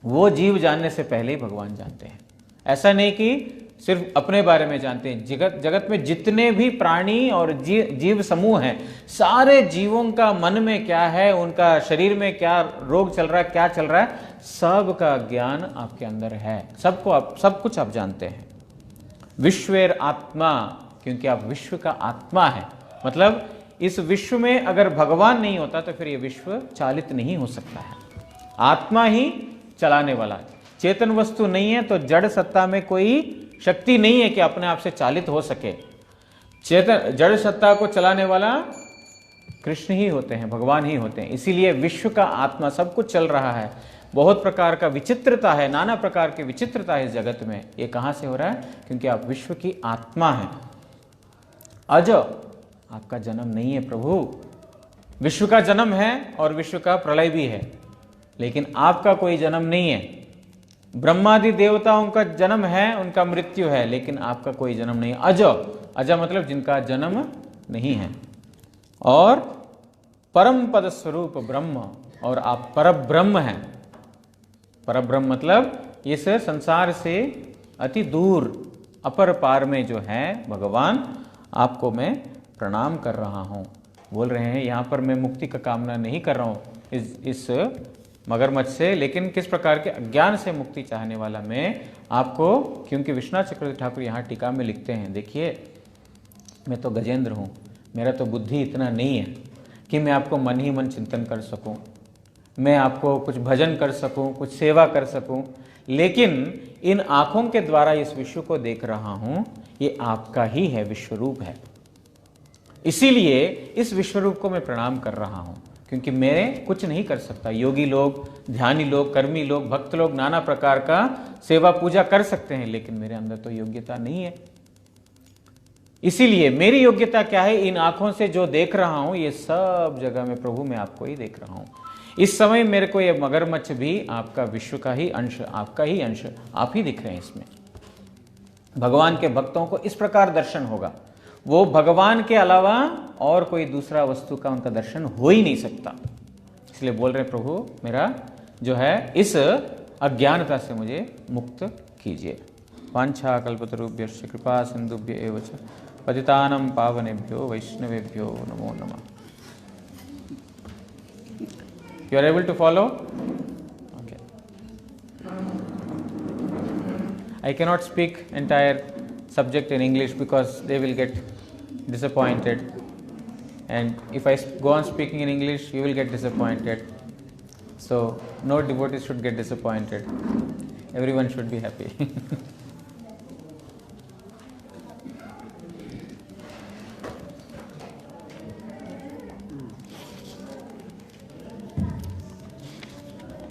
वो जीव जानने से पहले ही भगवान जानते हैं। ऐसा नहीं कि सिर्फ अपने बारे में जानते हैं, जगत में जितने भी प्राणी और जीव समूह हैं, सारे जीवों का मन में क्या है, उनका शरीर में क्या रोग चल रहा है, क्या चल रहा है, सब का ज्ञान आपके अंदर है। सबको आप सब कुछ आप जानते हैं। विश्वेर आत्मा, क्योंकि आप विश्व का आत्मा है, मतलब इस विश्व में अगर भगवान नहीं होता तो फिर ये विश्व चालित नहीं हो सकता है। आत्मा ही चलाने वाला, चेतन वस्तु नहीं है तो जड़ सत्ता में कोई शक्ति नहीं है कि अपने आप से चालित हो सके। चेतन जड़ सत्ता को चलाने वाला कृष्ण ही होते हैं, भगवान ही होते हैं। इसीलिए विश्व का आत्मा सब कुछ चल रहा है। बहुत प्रकार का विचित्रता है, नाना प्रकार की विचित्रता है इस जगत में। ये कहां से हो रहा है? क्योंकि आप विश्व की आत्मा हैं। अज आपका जन्म नहीं है प्रभु, विश्व का जन्म है और विश्व का प्रलय भी है, लेकिन आपका कोई जन्म नहीं है। ब्रह्मादि देवताओं का जन्म है, उनका मृत्यु है, लेकिन आपका कोई जन्म नहीं है। अज, अज मतलब जिनका जन्म नहीं है। और परम पद स्वरूप ब्रह्म, और आप पर ब्रह्म हैं। परब्रह्म मतलब इस संसार से अति दूर अपर पार में जो है भगवान, आपको मैं प्रणाम कर रहा हूँ। बोल रहे हैं यहाँ पर मैं मुक्ति का कामना नहीं कर रहा हूँ इस मगरमच्छ से, लेकिन किस प्रकार के अज्ञान से मुक्ति चाहने वाला मैं आपको, क्योंकि विश्वनाथ चक्रवर्ती ठाकुर यहाँ टीका में लिखते हैं, देखिए मैं तो गजेंद्र हूँ, मेरा तो बुद्धि इतना नहीं है कि मैं आपको मन ही मन चिंतन कर सकूँ, मैं आपको कुछ भजन कर सकूँ, कुछ सेवा कर सकूँ, लेकिन इन आँखों के द्वारा इस विश्व को देख रहा हूँ, ये आपका ही है, विश्वरूप है। इसीलिए इस विश्वरूप को मैं प्रणाम कर रहा हूँ, क्योंकि मैं कुछ नहीं कर सकता। योगी लोग, ध्यानी लोग, कर्मी लोग, भक्त लोग नाना प्रकार का सेवा पूजा कर सकते हैं, लेकिन मेरे अंदर तो योग्यता नहीं है। इसीलिए मेरी योग्यता क्या है, इन आंखों से जो देख रहा हूं ये सब जगह में प्रभु मैं आपको ही देख रहा हूं। इस समय मेरे को ये मगरमच्छ भी आपका विश्व का ही अंश, आपका ही अंश, आप ही दिख रहे हैं इसमें। भगवान के भक्तों को इस प्रकार दर्शन होगा, वो भगवान के अलावा और कोई दूसरा वस्तु का उनका दर्शन हो ही नहीं सकता। इसलिए बोल रहे प्रभु मेरा जो है इस अज्ञानता से मुझे मुक्त कीजिए। वांछा कल्पतरुभ्यश्च कृपा सिंधुभ्य एव च पतितानां पावनेभ्यो वैष्णवेभ्यो नमो नमः। You are able to follow? Okay. I cannot speak entire subject in English because they will get disappointed, and if I go on speaking in English you will get disappointed. So no devotee should get disappointed. Everyone should be happy.